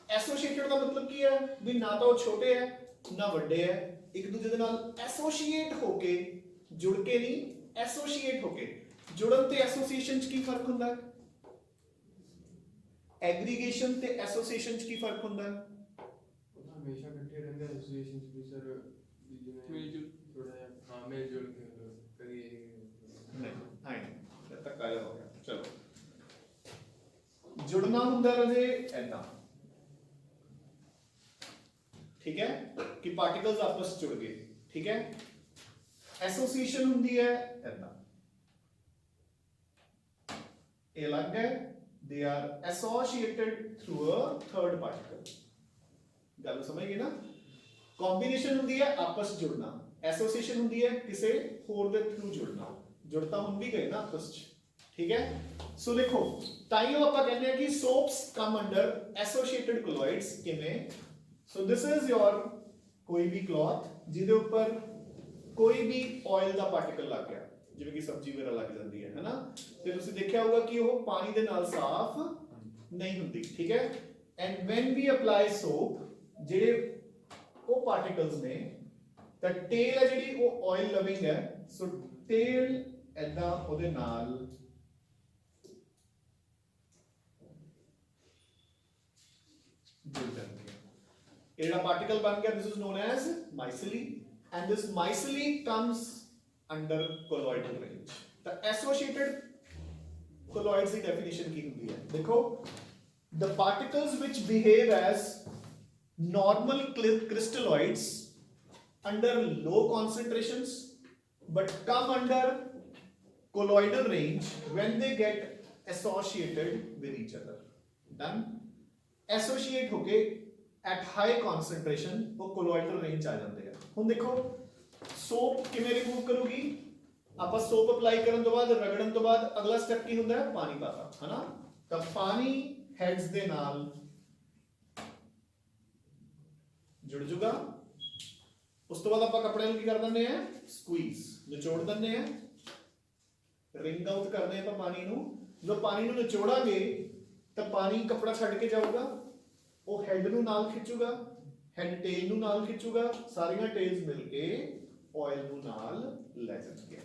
ਐਸੋਸੀਏਟਡ ਦਾ ਮਤਲਬ ਕੀ ਹੈ ਵੀ ਨਾ ਤਾਂ ਉਹ ਛੋਟੇ ਹੈ ਨਾ ਵੱਡੇ ਹੈ, ਇੱਕ ਦੂਜੇ ਦੇ ਨਾਲ ਐਸੋਸੀਏਟ ਹੋ ਕੇ, ਜੁੜ ਕੇ ਨਹੀਂ, ਐਸੋਸੀਏਟ ਹੋ ਕੇ। ਜੁੜਨ ਤੇ ਐਸੋਸੀਏਸ਼ਨ ਚ ਕੀ ਫਰਕ ਹੁੰਦਾ ਹੈ, ਐਗਰੀਗੇਸ਼ਨ ਤੇ ਐਸੋਸੀਏਸ਼ਨ ਚ ਕੀ ਫਰਕ ਹੁੰਦਾ ਹੈ?
ਹਮੇਸ਼ਾ ਇਕੱਠੇ ਰਹਿੰਦੇ ਐਸੋਸੀਏਸ਼ਨ ਚ ਵੀ ਸਰ,
ਮਿਲ ਜੁਲ
ਥੋੜਾ ਜਿਹਾ ਹਾਂ ਮਿਲ ਜੁਲ ਕੇ ਕਦੀ
ਨਹੀਂ ਆਏ ਤੱਕ ਆਇਆ ਹੋ ਗਿਆ। ਚਲੋ ਜੁੜਨਾ ਹੁੰਦਾ ਰਾਜੇ ਐਦਾਂ, ਠੀਕ ਹੈ, ਕਿ ਪਾਰਟੀਕਲਸ ਆਪਸ ਵਿੱਚ ਜੁੜ ਗਏ। ਠੀਕ ਹੈ, ਐਸੋਸੀਏਸ਼ਨ ਹੁੰਦੀ ਹੈ ਐਦਾਂ, ਇਹ ਅਲੱਗ ਹੈ, they are associated through a third particle। ਗੱਲ ਸਮਝ ਗਏ ਨਾ। ਕੰਬੀਨੇਸ਼ਨ ਹੁੰਦੀ ਹੈ ਆਪਸ ਵਿੱਚ ਜੁੜਨਾ, ਐਸੋਸੀਏਸ਼ਨ ਹੁੰਦੀ ਹੈ ਕਿਸੇ ਹੋਰ ਦੇ ਥਰੂ ਜੁੜਨਾ। ਜੁੜਤਾ ਹੁਣ ਵੀ ਗਏ ਨਾ ਆਪਸ ਵਿੱਚ। ਠੀਕ ਹੈ, ਸੋ ਦੇਖੋ ਤਾਈਓ ਆਪਾਂ ਕਹਿੰਦੇ ਆ ਕਿ soaps come under associated colloids। ਕਿਵੇਂ? ਸੋ ਦਿਸ ਇਜ਼ योर ਕੋਈ ਵੀ ਕਲੌਥ ਜਿਹਦੇ ਉੱਪਰ ਕੋਈ ਵੀ ਆਇਲ ਦਾ ਪਾਰਟੀਕਲ ਲੱਗ ਗਿਆ, ਜਿਵੇਂ ਕਿ ਸਬਜ਼ੀ ਵਗੈਰਾ ਲੱਗ ਜਾਂਦੀ ਹੈ ਨਾ, ਤੇ ਤੁਸੀਂ ਦੇਖਿਆ ਹੋਊਗਾ ਕਿ ਉਹ ਪਾਣੀ ਦੇ ਨਾਲ ਸਾਫ਼ ਨਹੀਂ ਹੁੰਦੀ। ਠੀਕ ਹੈ, and when we apply soap, ਜਿਹੜੇ ਉਹ ਪਾਰਟੀਕਲਸ ਨੇ ਤਾਂ ਟੇਲ ਹੈ ਜਿਹੜੀ ਉਹ ਆਇਲ ਲਵਿੰਗ ਹੈ, ਸੋ ਟੇਲ ਐਦਾਂ ਉਹਦੇ ਨਾਲ ਜੁੜ ਜਾਂਦੀ ਹੈ। ਇਹ ਜਿਹੜਾ ਪਾਰਟੀਕਲ ਬਣ ਗਿਆ, this is known as micelle, and this micelle comes under colloidal range। ਤਾਂ associated colloids ਦੀ definition ਕੀ ਹੁੰਦੀ ਹੈ? ਦੇਖੋ the particles which behave as normal crystalloids under low concentrations but come under colloidal range when they get associated with each other। done। associate होके at high concentration वो colloidal range आ जाते हैं। ਹੁਣ देखो soap ਕਿਵੇਂ remove ਕਰੂਗੀ, ਆਪਾਂ soap apply ਕਰਨ ਤੋਂ ਬਾਅਦ, ਰਗੜਨ ਤੋਂ ਬਾਅਦ ਅਗਲਾ ਸਟੈਪ ਕੀ ਹੁੰਦਾ ਹੈ, ਪਾਣੀ ਪਾਤਾ ਹੈ ਨਾ, ਤਾਂ ਪਾਣੀ heads ਦੇ ਨਾਲ ਜੁੜ ਜੂਗਾ। ਉਸ ਤੋਂ ਬਾਅਦ ਆਪਾਂ ਕੱਪੜੇ ਨੂੰ ਕੀ ਕਰ ਦਿੰਦੇ ਆ, ਸਕੁਈਜ਼, ਨਿਚੋੜ ਦਿੰਦੇ ਆ, ਰਿੰਗ ਆਊਟ ਕਰਦੇ ਆਪਾਂ ਪਾਣੀ ਨੂੰ। ਜਦੋਂ ਪਾਣੀ ਨੂੰ ਨਿਚੋੜਾਂਗੇ ਤਾਂ ਪਾਣੀ ਕੱਪੜਾ ਛੱਡ ਕੇ ਜਾਊਗਾ, ਉਹ ਹੈਡ ਨੂੰ ਨਾਲ ਖਿੱਚੂਗਾ, ਹੈਡ ਟੇਲ ਨੂੰ ਨਾਲ ਖਿੱਚੂਗਾ, ਸਾਰੀਆਂ ਟੇਲਸ ਮਿਲ ਕੇ ਆਇਲ ਨੂੰ ਨਾਲ ਲੈ ਜਾਣਗੇ।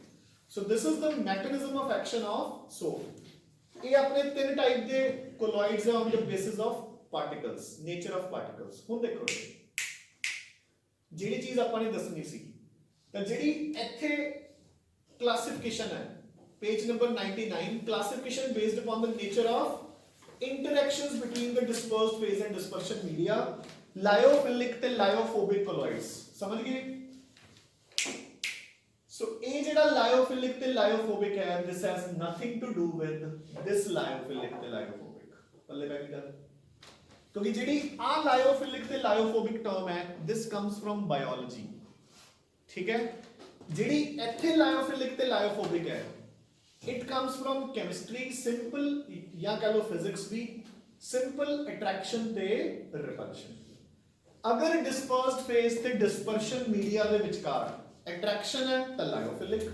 So this is the mechanism of action of soap. ਇਹ ਆਪਣੇ ਤਿੰਨ ਟਾਈਪ ਦੇ ਕੋਲੋਇਡਸ ਹੈ on the basis of particles, nature of particles. ਹੁਣ ਦੇਖੋ ਜਿਹੜੀ ਚੀਜ਼ ਆਪਾਂ ਨੇ ਦੱਸਣੀ ਸੀ, ਤਾਂ ਜਿਹੜੀ ਇੱਥੇ ਕਲਾਸੀਫਿਕੇਸ਼ਨ ਹੈ page number 99, classification based upon the nature of interactions between the dispersed phase and dispersion media, lyophilic ਤੇ lyophobic colloids। ਸਮਝ ਗਏ? So ਇਹ ਜਿਹੜਾ lyophilic ਤੇ lyophobic ਹੈ, this has nothing to do with this lyophilic ਤੇ lyophobic। ਪੱਲੇ ਪੈ ਗਈ ਗੱਲ? ਕਿਉਂਕਿ ਜਿਹੜੀ ਆ lyophilic ਤੇ lyophobic term ਹੈ, this comes from biology। ਠੀਕ ਹੈ? ਜਿਹੜੀ ਇੱਥੇ lyophilic ਤੇ lyophobic ਹੈ, it comes from chemistry, simple ਜਾਂ ਕਹ ਲੋ physics ਵੀ, simple attraction ਤੇ repulsion। ਅਗਰ dispersed phase ਤੇ dispersion media ਦੇ ਵਿਚਕਾਰ attraction ਹੈ ਤਾਂ lyophilic,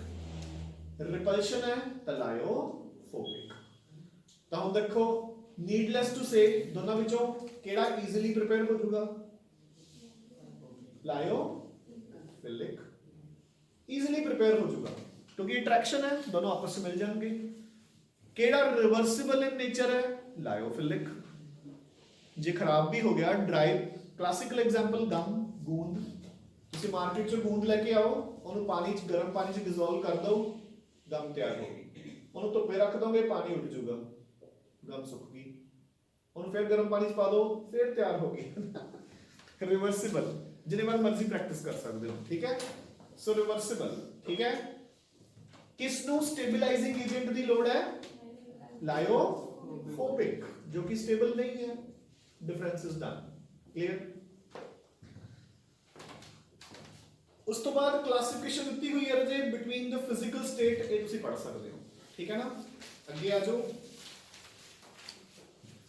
repulsion ਹੈ ਤਾਂ lyophobic। ਤਾਂ ਹੁਣ ਦੇਖੋ needless to say ਦੋਨਾਂ ਵਿੱਚੋਂ ਕਿਹੜਾ easily prepare ਹੋ ਜਾਊਗਾ? lyophilic easily prepare ਹੋ ਜਾਊਗਾ क्योंकि अट्रैक्शन है, दोनों आपस में मिल जाएंगे। केड़ा रिवर्सिबल इन नेचर है? लायोफिलिक। जे खराब भी हो गया ड्राई, क्लासिकल एग्जांपल गम, गूंद। तुसी मार्केट से गूंद लेके आओ, ओनु पानी च गर्म पानी च डिसॉल्व कर दो, गम तैयार होगी। ओनु धुप्पे रख दोगे पानी उड़ जाऊगा, गम सुख गई। ओनु फिर गर्म पानी च पा दो, फिर तैयार होगी। रिवर्सिबल, जिन्ने बार मर्जी प्रैक्टिस कर सकते हो। ठीक है? सो रिवर्सिबल। ठीक है? किसनों स्टेबलाइजिंग एजेंट की लोड़ है? लायोफोबिक, जो कि स्टेबल नहीं है। Difference is done. क्लियर? उस तो बाद क्लासिफिकेशन दी हुई है जे बिटवीन द फिजिकल स्टेट, ये तुसी पढ़ सकते हो। ठीक है ना? अगे आ जाओ।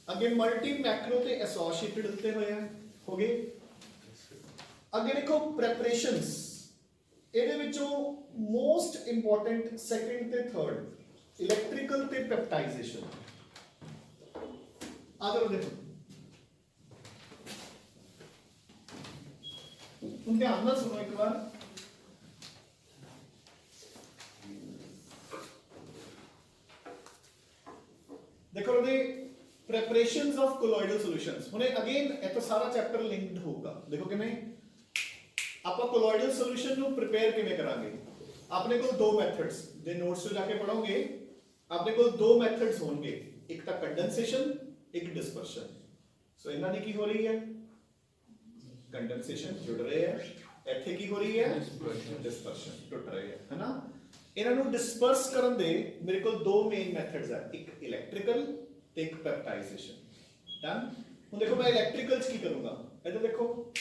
अगे मल्टी मैक्रो ते एसोसिएटेड दिते हुए हैं, हो गए। अगे देखो प्रेपरेशंस, ਇਹਦੇ ਵਿੱਚੋਂ ਮੋਸਟ ਇੰਪੋਰਟੈਂਟ ਸੈਕੰਡ ਤੇ ਥਰਡ ਇਲੈਕਟ੍ਰੀਕਲ ਤੇ ਪੈਪਟਾਈਜ਼ੇਸ਼ਨ। ਆਦਰ ਦੇਖੋ ਹੁਣ ਧਿਆਨ ਨਾਲ ਸੁਣੋ ਇੱਕ ਵਾਰ। ਦੇਖੋ ਉਹਦੇ ਪ੍ਰੈਪਰੇਸ਼ਨਸ ਆਫ ਕੋਲੋਇਡਲ ਸੋਲੂਸ਼ਨਸ। ਹੁਣੇ ਅਗੇਨ ਇਹ ਤਾਂ ਸਾਰਾ ਚੈਪਟਰ ਲਿੰਕਡ ਹੋਊਗਾ। ਦੇਖੋ ਕਿਵੇਂ ਆਪਾਂ ਕੋਲੋਇਡਲ ਸੋਲੂਸ਼ਨ ਨੂੰ ਪ੍ਰਿਪੇਅਰ ਕਿਵੇਂ ਕਰਾਂਗੇ। ਆਪਣੇ ਕੋਲ ਦੋ ਮੈਥਡਸ ਦੇ ਨੋਟਸ ਤੋਂ ਜਾ ਕੇ ਪੜੋਗੇ, ਆਪਣੇ ਕੋਲ ਦੋ ਮੈਥਡਸ ਹੋਣਗੇ, ਇੱਕ ਤਾਂ ਕੰਡੈਂਸੇਸ਼ਨ, ਇੱਕ ਡਿਸਪਰਸ਼ਨ। ਸੋ ਇਹਨਾਂ ਦੀ ਕੀ ਹੋ ਰਹੀ ਹੈ? ਕੰਡੈਂਸੇਸ਼ਨ ਜੁੜ ਰਹੇ ਹੈ, ਇੱਥੇ ਕੀ ਹੋ ਰਹੀ ਹੈ? ਡਿਸਪਰਸ਼ਨ ਟੁੱਟ ਰਹੇ ਹੈ, ਹੈਨਾ? ਇਹਨਾਂ ਨੂੰ ਡਿਸਪਰਸ ਕਰਨ ਦੇ ਮੇਰੇ ਕੋਲ ਦੋ ਮੇਨ ਮੈਥਡਸ ਹੈ, ਇੱਕ ਇਲੈਕਟ੍ਰੀਕਲ ਤੇ ਇੱਕ ਪੈਪਟਾਈਜ਼ੇਸ਼ਨ। ਡਨ? ਹੁਣ ਦੇਖੋ ਮੈਂ ਇਲੈਕਟ੍ਰੀਕਲ ਚ ਕੀ ਕਰੂੰਗਾ, ਇੱਧਰ ਦੇਖੋ।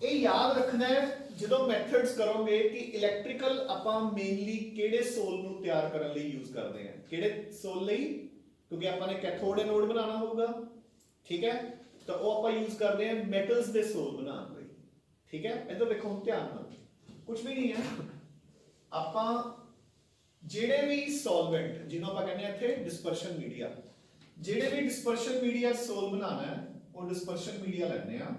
ਇਹ ਯਾਦ ਰੱਖਣਾ ਹੈ ਜਦੋਂ ਮੈਥਡਸ ਕਰੋਗੇ ਕਿ ਇਲੈਕਟ੍ਰੀਕਲ ਆਪਾਂ ਮੇਨਲੀ ਕਿਹੜੇ ਸੋਲ ਨੂੰ ਤਿਆਰ ਕਰਨ ਲਈ ਯੂਜ਼ ਕਰਦੇ ਹਾਂ। ਕਿਹੜੇ ਸੋਲ ਲਈ? ਕਿਉਂਕਿ ਆਪਾਂ ਨੇ ਕੈਥੋਡ ਐਨੋਡ ਬਣਾਉਣਾ ਹੋਊਗਾ। ਠੀਕ ਹੈ? ਤਾਂ ਉਹ ਆਪਾਂ ਯੂਜ਼ ਕਰਦੇ ਹਾਂ ਮੈਟਲਸ ਦੇ ਸੋਲ ਬਣਾਉਣ ਲਈ। ਠੀਕ ਹੈ? ਇੱਧਰ ਦੇਖੋ ਹੁਣ ਧਿਆਨ ਨਾਲ, ਕੁਝ ਵੀ ਨਹੀਂ ਹੈ। ਆਪਾਂ ਜਿਹੜੇ ਵੀ ਸੋਲਵੈਂਟ ਜਿਹਨੂੰ ਆਪਾਂ ਕਹਿੰਦੇ ਆ ਇੱਥੇ ਡਿਸਪਰਸ਼ਨ ਮੀਡੀਆ, ਜਿਹੜੇ ਵੀ ਡਿਸਪਰਸ਼ਨ ਮੀਡੀਆ ਸੋਲ ਬਣਾਉਣਾ ਹੈ, ਉਹ ਡਿਸਪਰਸ਼ਨ ਮੀਡੀਆ ਲੈਣੇ ਆ।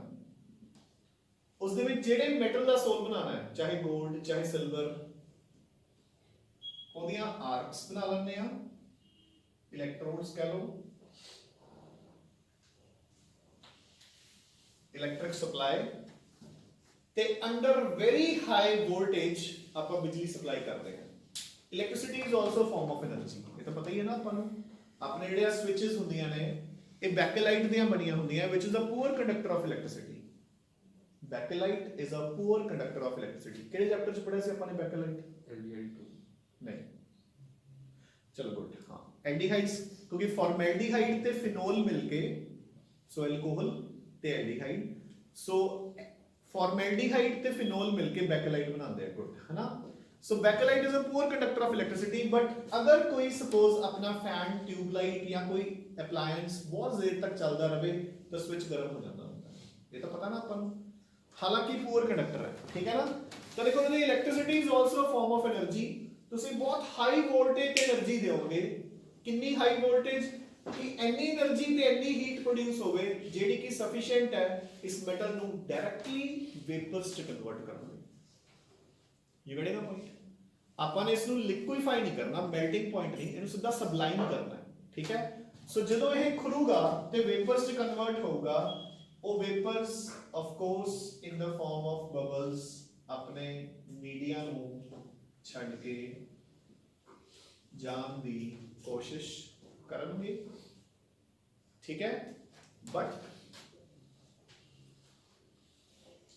ਉਸ ਦੇ ਵਿੱਚ ਜਿਹੜੇ ਮੈਟਲ ਦਾ ਸੋਲ ਬਣਾਉਣਾ ਹੈ, ਚਾਹੇ 골ਡ ਚਾਹੇ ਸਿਲਵਰ, ਉਹਦੀਆਂ ਆਰਕਸ ਬਣਾ ਲੈਂਦੇ ਆ, ਇਲੈਕਟ੍ਰੋਡਸ ਕਹ ਲਓ, ਇਲੈਕਟ੍ਰਿਕ ਸਪਲਾਈ, ਤੇ ਅੰਡਰ ਵੈਰੀ ਹਾਈ ਵੋਲਟੇਜ ਆਪਾਂ ਬਿਜਲੀ ਸਪਲਾਈ ਕਰਦੇ ਹਾਂ। Electricity is also farm of energy. ਇਹ ਤਾਂ ਪਤਾ ਹੀ ਹੈ ਨਾ ਆਪਾਂ ਨੂੰ। ਆਪਣੇ ਜਿਹੜੇ ਆ ਸਵਿਚਸ ਹੁੰਦੀਆਂ ਨੇ, ਇਹ ਬੈਕਲਾਈਟ ਦੀਆਂ ਬਣੀਆਂ ਹੁੰਦੀਆਂ, ਵਿਚ is a poor conductor of electricity. Bakelite is a poor conductor of electricity। ਕਿਹੜੇ ਚੈਪਟਰ ਚ ਪੜਿਆ ਸੀ ਆਪਾਂ ਨੇ ਬੈਕਲਾਈਟ? ਐਲਡੀਹਾਈਡ 2 ਨਹੀਂ, ਚਲੋ ਗੁੱਡ। ਹਾਂ, ਐਲਡੀਹਾਈਡਸ, ਕਿਉਂਕਿ ਫਾਰਮੈਲਡੀਹਾਈਡ ਤੇ ਫਿਨੋਲ ਮਿਲ ਕੇ, ਸੋ ਐਲਕੋਹਲ ਤੇ ਐਲਡੀਹਾਈਡ, ਸੋ ਫਾਰਮੈਲਡੀਹਾਈਡ ਤੇ ਫਿਨੋਲ ਮਿਲ ਕੇ ਬੈਕਲਾਈਟ ਬਣਾਉਂਦੇ ਆ। ਗੁੱਡ, ਹੈਨਾ? So bakelite is a poor conductor of electricity. But ਅਗਰ ਕੋਈ ਸਪੋਜ਼ ਆਪਣਾ ਫੈਨ, ਟਿਊਬਲਾਈਟ ਜਾਂ ਕੋਈ ਅਪਲਾਇੰਸ ਬਹੁਤ ਦੇਰ ਤੱਕ ਚੱਲਦਾ ਰਹੇ ਤਾਂ ਸਵਿਚ ਗਰਮ ਹੋ ਜਾਂਦਾ ਹੁੰਦਾ। ਇਹ ਤਾਂ ਪਤਾ ਨਾ ਆਪਾਂ ਨੂੰ। हालांकि पुअर कंडक्टर है। ठीक है ना? तो देखो electricity is also form of energy. ਤੁਸੀਂ ਬਹੁਤ ਹਾਈ ਵੋਲਟੇਜ ਤੇ એનર્ਜੀ ਦਿਓਗੇ। ਕਿੰਨੀ ਹਾਈ ਵੋਲਟੇਜ? ਕਿ ਇੰਨੀ એનર્ਜੀ ਤੇ ਇੰਨੀ ਹੀਟ ਪ੍ਰੋਡਿਊਸ ਹੋਵੇ ਜਿਹੜੀ ਕਿ ਸਫੀਸ਼ੀਐਂਟ ਹੈ ਇਸ ਮੈਟਲ ਨੂੰ ਡਾਇਰੈਕਟਲੀ ਵੇਪਰਸ ਚ ਕਨਵਰਟ ਕਰਨ ਲਈ। ਇਹ ਗੜੇਗਾ ਪੁਆਇੰਟ। ਆਪਾਂ ਨੇ ਇਸ ਨੂੰ ਲਿਕੁਇਫਾਈ ਨਹੀਂ ਕਰਨਾ, ਮੈਲਟਿੰਗ ਪੁਆਇੰਟ ਨਹੀਂ, ਇਹਨੂੰ ਸਿੱਧਾ ਸਬਲਾਈਮ ਕਰਨਾ ਹੈ। ਠੀਕ ਹੈ? ਸੋ ਜਦੋਂ ਇਹ ਖੁੱਲੂਗਾ ਤੇ ਵੇਪਰਸ ਚ ਕਨਵਰਟ ਹੋਊਗਾ, ਉਹ vapours of course in the form of bubbles ਆਪਣੇ ਮੀਡੀਆ ਨੂੰ ਛੱਡ ਕੇ ਜਾਣ ਦੀ ਕੋਸ਼ਿਸ਼ ਕਰਨਗੇ, ਠੀਕ ਹੈ। ਬਟ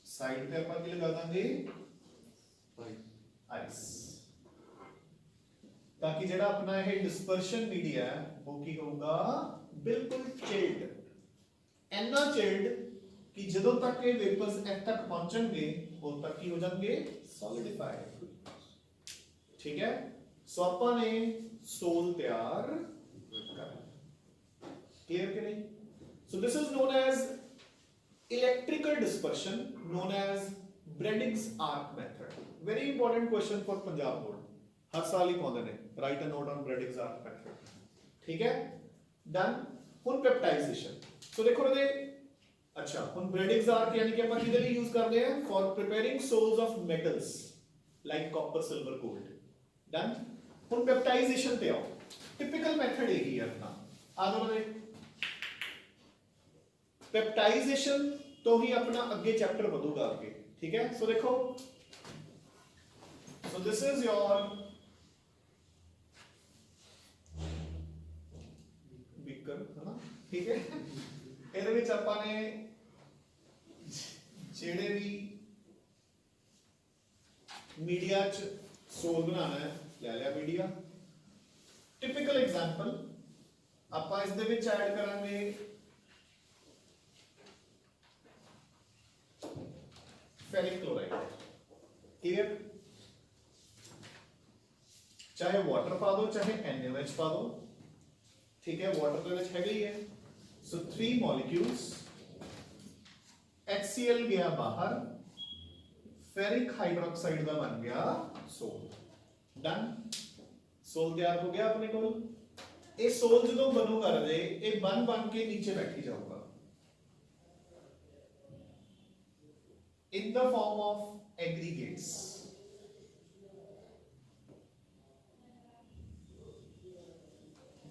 ਸਾਈਡ ਤੇ ਆਪਾਂ ਕੀ ਲਗਾ ਦਾਂਗੇ, ਆਈਸ, ਤਾਂ ਕਿ ਜਿਹੜਾ ਆਪਣਾ ਇਹ ਡਿਸਪਰਸ਼ਨ ਮੀਡੀਆ ਹੈ ਉਹ ਕੀ ਹੋਊਗਾ, ਬਿਲਕੁਲ ਚਿਲਡ, ਇੰਨਾ ਚਿਲਡ ਕਿ ਜਦੋਂ ਤੱਕ ਇਹ ਵੇਪਰਸ ਇੱਥੇ ਤੱਕ ਪਹੁੰਚਣਗੇ ਉਦੋਂ ਤੱਕ ਕੀ ਹੋ ਜਾਣਗੇ, ਸੋਲਿਡਿਫਾਈਡ, ਠੀਕ ਹੈ। ਸੋ ਆਪਾਂ ਨੇ ਸੋਲ ਤਿਆਰ ਕਰਨਾ, ਕਲੀਅਰ ਕਿ ਨਹੀਂ। So this is known as electrical dispersion, known as Bradig's arc method. Very important question for Punjab board, हर साल ही पाते हैं, write a note on Bradig's arc method, ठीक है। डन। हुन पेप्टाइजेशन, सो देखो ये अच्छा, हुन Bradig's arc यानी कि अपन किधर यूज करते हैं, for preparing soles of metals like copper, silver, gold. Done. हुन पेप्टाइजेशन पे आओ, टिपिकल मेथड यही है अपना, आगे पेप्टाइजेशन तो ही अपना अगे चैप्टर बढ़ूगा आगे, ठीक है। सो देखो, so this is your beaker, है ना, ठीक है। ਇਹਦੇ ਵਿੱਚ ਆਪਾਂ ਨੇ ਜਿਹੜੇ ਵੀ ਮੀਡੀਆ ਚ ਸੋਲ ਬਣਾਉਣਾ ਹੈ ਲੈ ਲਿਆ ਮੀਡੀਆ। ਟਿਪੀਕਲ ਐਗਜ਼ਾਮਪਲ ਆਪਾਂ ਇਸ ਦੇ ਵਿੱਚ ਐਡ ਕਰਾਂਗੇ फेरिक क्लोराइड, क्लियर। चाहे वाटर पा दो चाहे NaOH पा दो, ठीक है, वाटर के विच हैगा ही है। सो 3 मॉलिक्यूल्स, HCl गया बाहर, फेरिक हाइड्रोक्साइड का बन गया सोल। डन। सोल तैयार हो गया अपने को। ये सोल जो बनूगा रे ये बन बन के नीचे बैठी जाऊगा in the form of aggregates,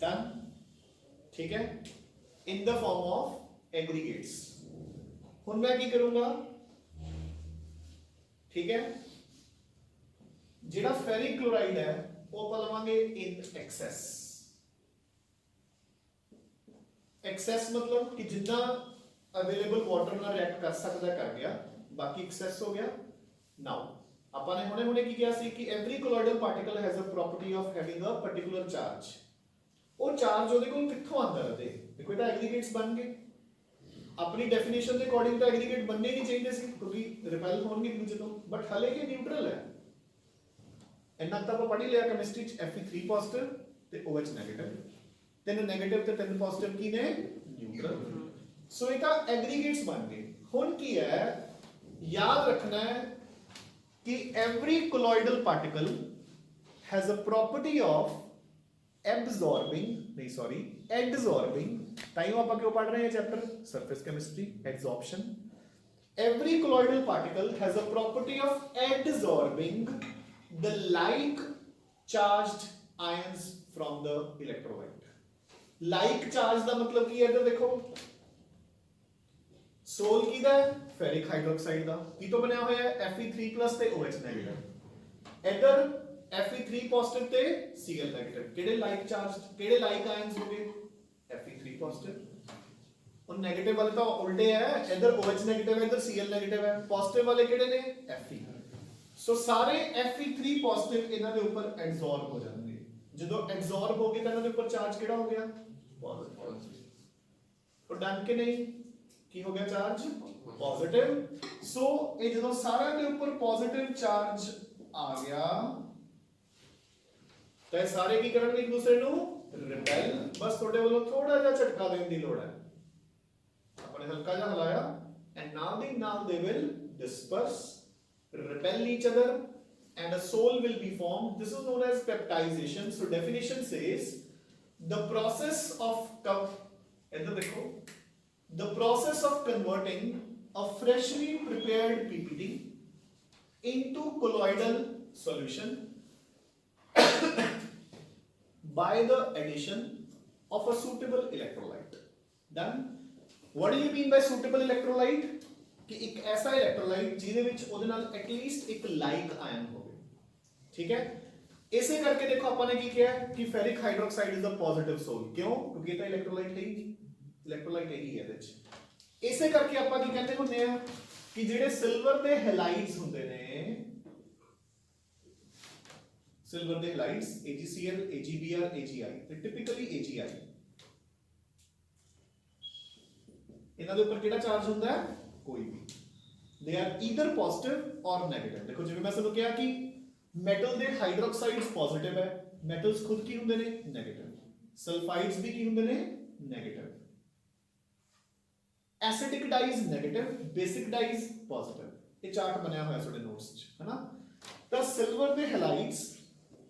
done, ठीक है, in the form of aggregates। हुन मैं की करूंगा, ठीक है, जेड़ा फेरिक क्लोराइड है वो पलवांगे in excess। excess मतलब कि जितना अवेलेबल वाटर ना रिएक्ट कर सकता कर गया, बाकी एक्सेस हो गया। नाउ अपन ने हुणे की किया सी कि every colloidal particle has a property of having a particular charge. वो चार्ज ओदे कोल कित्थों आंदा रहे, देखो इटा एग्रीगेट्स बन गए, अपनी डेफिनेशन के अकॉर्डिंग तो एग्रीगेट बनने नहीं चाहिए सी क्योंकि रिपेल होंगे एक दूसरे तो, बट हले के न्यूट्रल है। इन्ना तक आप पढ़ लिया केमिस्ट्री च, Fe3 पॉजिटिव ते OH नेगेटिव, तीन नेगेटिव ते तीन पॉजिटिव की ने न्यूट्रल। सो इटा एग्रीगेट्स बन गए। हुन की है, याद रखना है कि every colloidal particle has a property of absorbing, नहीं सॉरी एडसॉर्बिंग, ताइयों आप क्यों पढ़ रहे हैं chapter surface chemistry, adsorption. Every colloidal particle has a property of adsorbing the like charged ions from the electrolyte. Like charge का मतलब की है, इधर देखो सोल की दा फेरिक हाइड्रोक्साइड दा की तो बनया होया है Fe3+ ते OH नेगेटिव, इधर Fe3 पॉजिटिव ते Cl नेगेटिव, केड़े लाइक चार्ज केड़े लाइक आयंस हो गए Fe3 पॉजिटिव। और नेगेटिव वाले तो उल्टे है, इधर OH नेगेटिव है इधर Cl नेगेटिव है, पॉजिटिव वाले केड़े ने Fe। सो सारे Fe3 पॉजिटिव इन्हां दे ऊपर एडसॉर्ब हो जाएंगे, जदों एडसॉर्ब हो गए तो इन्हां दे ऊपर चार्ज केड़ा हो गया पॉजिटिव। तो डन के नहीं की हो गया चार्ज पॉजिटिव। सो ये जो सारे के ऊपर पॉजिटिव चार्ज आ गया तो ये सारे की करनगे एक दूसरे नु रिपेल। बस थोड़े वालों थोड़ा जा झटका देने की लोड़ है, अपने हल्का जा हिलाया and now they will disperse, repel each other and a soul will be formed. This is known as peptization. So definition says the process of the process of converting a freshly prepared PPT into colloidal solution by the addition of a suitable electrolyte. Done. What do you mean by suitable electrolyte? कि एक ऐसा इलेक्ट्रोलाइट ਜਿਹਦੇ ਵਿੱਚ ਉਹਦੇ ਨਾਲ ਐਟਲੀਸਟ ਇੱਕ ਲਾਈਕ ਆਇਨ ਹੋਵੇ, ਠੀਕ ਹੈ। ਇਸੇ ਕਰਕੇ ਦੇਖੋ ਆਪਾਂ ਨੇ ਕੀ ਕਿਹਾ ਕਿ ferric hydroxide is a positive sol, ਕਿਉਂ? ਕਿਉਂਕਿ ਇਹ ਤਾਂ ਇਲੈਕਟ੍ਰੋਲਾਈਟ ਹੈ ਹੀ ਨਹੀਂ, ਇਲੈਕਟ੍ਰੋਲਾਈਟ ਹੈ ਹੀ ਇਹਦੇ ਵਿੱਚ। ਇਸੇ ਕਰਕੇ ਆਪਾਂ ਕੀ ਕਹਿੰਦੇ ਹੁੰਦੇ ਆ ਕਿ ਜਿਹੜੇ ਸਿਲਵਰ ਦੇ ਹੈਲਾਈਡਸ ਹੁੰਦੇ ਨੇ, ਸਿਲਵਰ ਦੇ ਹੈਲਾਈਡਸ AgCl, AgBr, Agi, ਤੇ ਟਿਪੀਕਲੀ Agi, ਇਹਨਾਂ ਦੇ ਉੱਪਰ ਕਿਹੜਾ ਚਾਰਜ ਹੁੰਦਾ ਹੈ? ਕੋਈ ਵੀ। they are either positive or negative। ਦੇਖੋ ਜਿਵੇਂ ਮੈਂ ਤੁਹਾਨੂੰ ਕਿਹਾ ਕਿ ਮੈਟਲ ਦੇ ਹਾਈਡਰੋਕਸਾਈਡਸ ਪੋਜ਼ਿਟਿਵ ਹੈ, ਮੈਟਲਸ ਖੁਦ ਕੀ ਹੁੰਦੇ ਨੇ? ਨੈਗੇਟਿਵ। ਸਲਫਾਈਡਸ ਵੀ ਕੀ ਹੁੰਦੇ ਨੇ? Negative. Acidic dies negative, basic dies positive. ਇਹ ਚਾਰਟ ਬਣਿਆ ਹੋਇਆ ਤੁਹਾਡੇ ਨੋਟਸ 'ਚ, ਹੈ ਨਾ। ਤਾਂ ਸਿਲਵਰ ਦੇ ਹੈਲਾਈਡਸ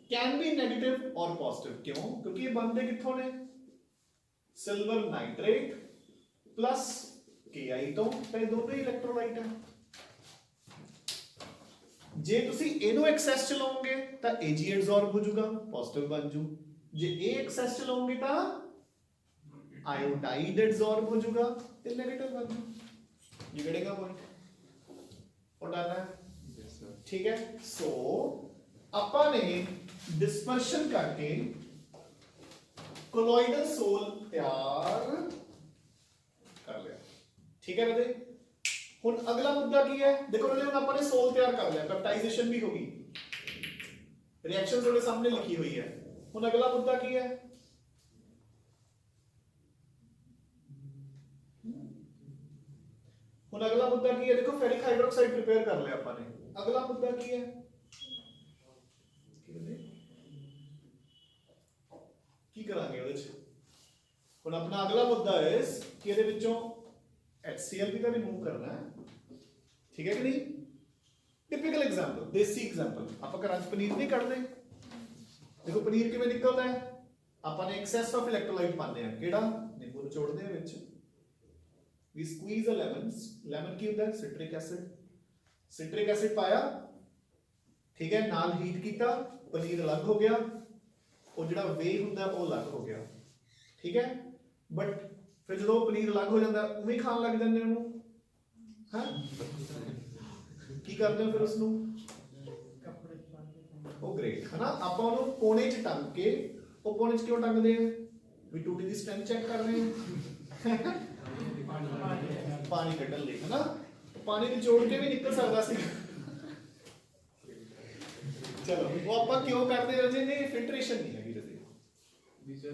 ਕੈਨ ਬੀ ਨੈਗੇਟਿਵ ਔਰ ਪੋਜ਼ਿਟਿਵ, ਕਿਉਂ? ਕਿਉਂਕਿ ਇਹ ਬਣਦੇ ਕਿੱਥੋਂ ਨੇ? ਸਿਲਵਰ ਨਾਈਟ੍ਰੇਟ प्लस Ki ਤੋਂ, ਤਾਂ ਇਹ ਦੋਨੋਂ ਹੀ ਇਲੈਕਟ੍ਰੋਲਾਈਟ ਹੈ। ਜੇ ਤੁਸੀਂ ਇਹਨੂੰ ਐਕਸੈਸ ਚ ਲਓਗੇ ਤਾਂ Ag ਐਬਜ਼ੌਰਬ ਹੋ ਜਾਊਗਾ, ਪੋਜ਼ਿਟਿਵ ਬਣ ਜੂ। ਜੇ ਇਹ ਐਕਸੈਸ ਚ ਲਓਗੇ ਤਾਂ ਆਇਓਡਾਈਡ ਐਬਜ਼ੌਰਬ ਹੋ ਜਾਊਗਾ ਤੇ ਨੈਗੇਟਿਵ ਬਣ ਜੂ। ਇਹ ਕਿਹੜੇਗਾ ਪੁਆਇੰਟ ਉਹ ਡਨ ਹੈ, ਠੀਕ ਹੈ। ਸੋ ਆਪਾਂ ਨੇ ਡਿਸਪਰਸ਼ਨ ਕਰਕੇ ਕੋਲੋਇਡਲ ਸੋਲ ਤਿਆਰ ਕਰ ਲਿਆ, ਠੀਕ ਹੈ ਬੇਟੇ। ਹੁਣ ਅਗਲਾ ਮੁੱਦਾ ਕੀ ਹੈ? ਦੇਖੋ ਬੇਟੇ ਹੁਣ ਆਪਾਂ ਨੇ ਸੋਲ ਤਿਆਰ ਕਰ ਲਿਆ, ਪੈਪਟਾਈਜ਼ੇਸ਼ਨ ਵੀ ਹੋ ਗਈ, ਰਿਐਕਸ਼ਨ ਤੁਹਾਡੇ ਸਾਹਮਣੇ ਲਿਖੀ ਹੋਈ ਹੈ। ਹੁਣ ਅਗਲਾ ਮੁੱਦਾ ਕੀ ਹੈ? ਹੁਣ ਅਗਲਾ ਮੁੱਦਾ ਕੀ ਹੈ? ਦੇਖੋ ਫੈਰਿਕ ਹਾਈਡਰੋਕਸਾਈਡ ਪ੍ਰਿਪੇਅਰ ਕਰ ਲਿਆ ਆਪਾਂ ਨੇ। ਅਗਲਾ ਮੁੱਦਾ ਕੀ ਹੈ? ਕੀ ਕਰਾਂਗੇ ਉਹਦੇ ਚ? ਹੁਣ ਆਪਣਾ ਅਗਲਾ ਮੁੱਦਾ ਹੈ ਕਿ ਇਹਦੇ ਵਿੱਚੋਂ HCl ਵੀ ਤਾਂ ਰਿਮੂਵ ਕਰਨਾ ਹੈ, ਠੀਕ ਹੈ ਕਿ ਨਹੀਂ? ਟਿਪੀਕਲ ਐਗਜ਼ਾਮਪਲ, ਦੇਸੀ ਐਗਜ਼ਾਮਪਲ, ਆਪਾਂ ਘਰਾਂ 'ਚ ਪਨੀਰ ਨਹੀਂ ਕੱਢਦੇ। ਦੇਖੋ ਪਨੀਰ ਕਿਵੇਂ ਨਿਕਲਦਾ ਹੈ? ਆਪਾਂ ਨੇ ਐਕਸੈਸ ਆਫ ਇਲੈਕਟ੍ਰੋਲਾਈਟ ਪਾਉਂਦੇ ਆ, ਕਿਹੜਾ? ਨਿੰਬੂ ਨਿਚੋੜਦੇ ਆ ਵਿੱਚ। ਵੀ ਸਕੁਈਜ਼ ਅ ਲੈਮਨ, ਲੈਮਨ ਕੀ ਹੁੰਦਾ? Citric acid. ਸਿਟ੍ਰਿਕ ਐਸਿਡ ਪਾਇਆ, ਠੀਕ ਹੈ, ਨਾਲ ਹੀਟ ਕੀਤਾ, ਪਨੀਰ ਅਲੱਗ ਹੋ ਗਿਆ, ਉਹ ਜਿਹੜਾ ਵੇ ਹੁੰਦਾ ਉਹ ਅਲੱਗ ਹੋ ਗਿਆ, ਠੀਕ ਹੈ। ਬਟ ਫਿਰ ਜਦੋਂ ਪਨੀਰ ਅਲੱਗ ਹੋ ਜਾਂਦਾ ਉਵੇਂ ਖਾਣ ਲੱਗ ਜਾਂਦੇ ਉਹਨੂੰ, ਹਾਂ ਕੀ ਕਰਦੇ ਹੋ ਫਿਰ ਉਸਨੂੰ? ਉਹ ਗ੍ਰੇਟ, ਹੈ ਨਾ। ਆਪਾਂ ਉਹਨੂੰ ਕੋਨੇ 'ਚ ਟੰਗ ਕੇ, ਉਹ ਕੋਨੇ 'ਚ ਕਿਉਂ ਟੰਗਦੇ ਆ? ਵੀ ਟੂਟੀ ਦੀ ਸਟਰੈਂਥ ਚੈੱਕ ਕਰ ਰਹੇ ਆ, ਪਾਣੀ ਕੱਢਣ ਲਈ, ਹੈ ਨਾ। ਪਾਣੀ ਨਿਚੋੜ ਕੇ ਵੀ ਨਿਕਲ ਸਕਦਾ ਸੀ। ਚਲੋ ਉਹ ਆਪਾਂ ਕਿਉਂ ਕਰਦੇ ਰਜੇ ਨੇ? ਫਿਲਟਰੇਸ਼ਨ ਨਹੀਂ ਹੈਗੀ ਰਜੇ।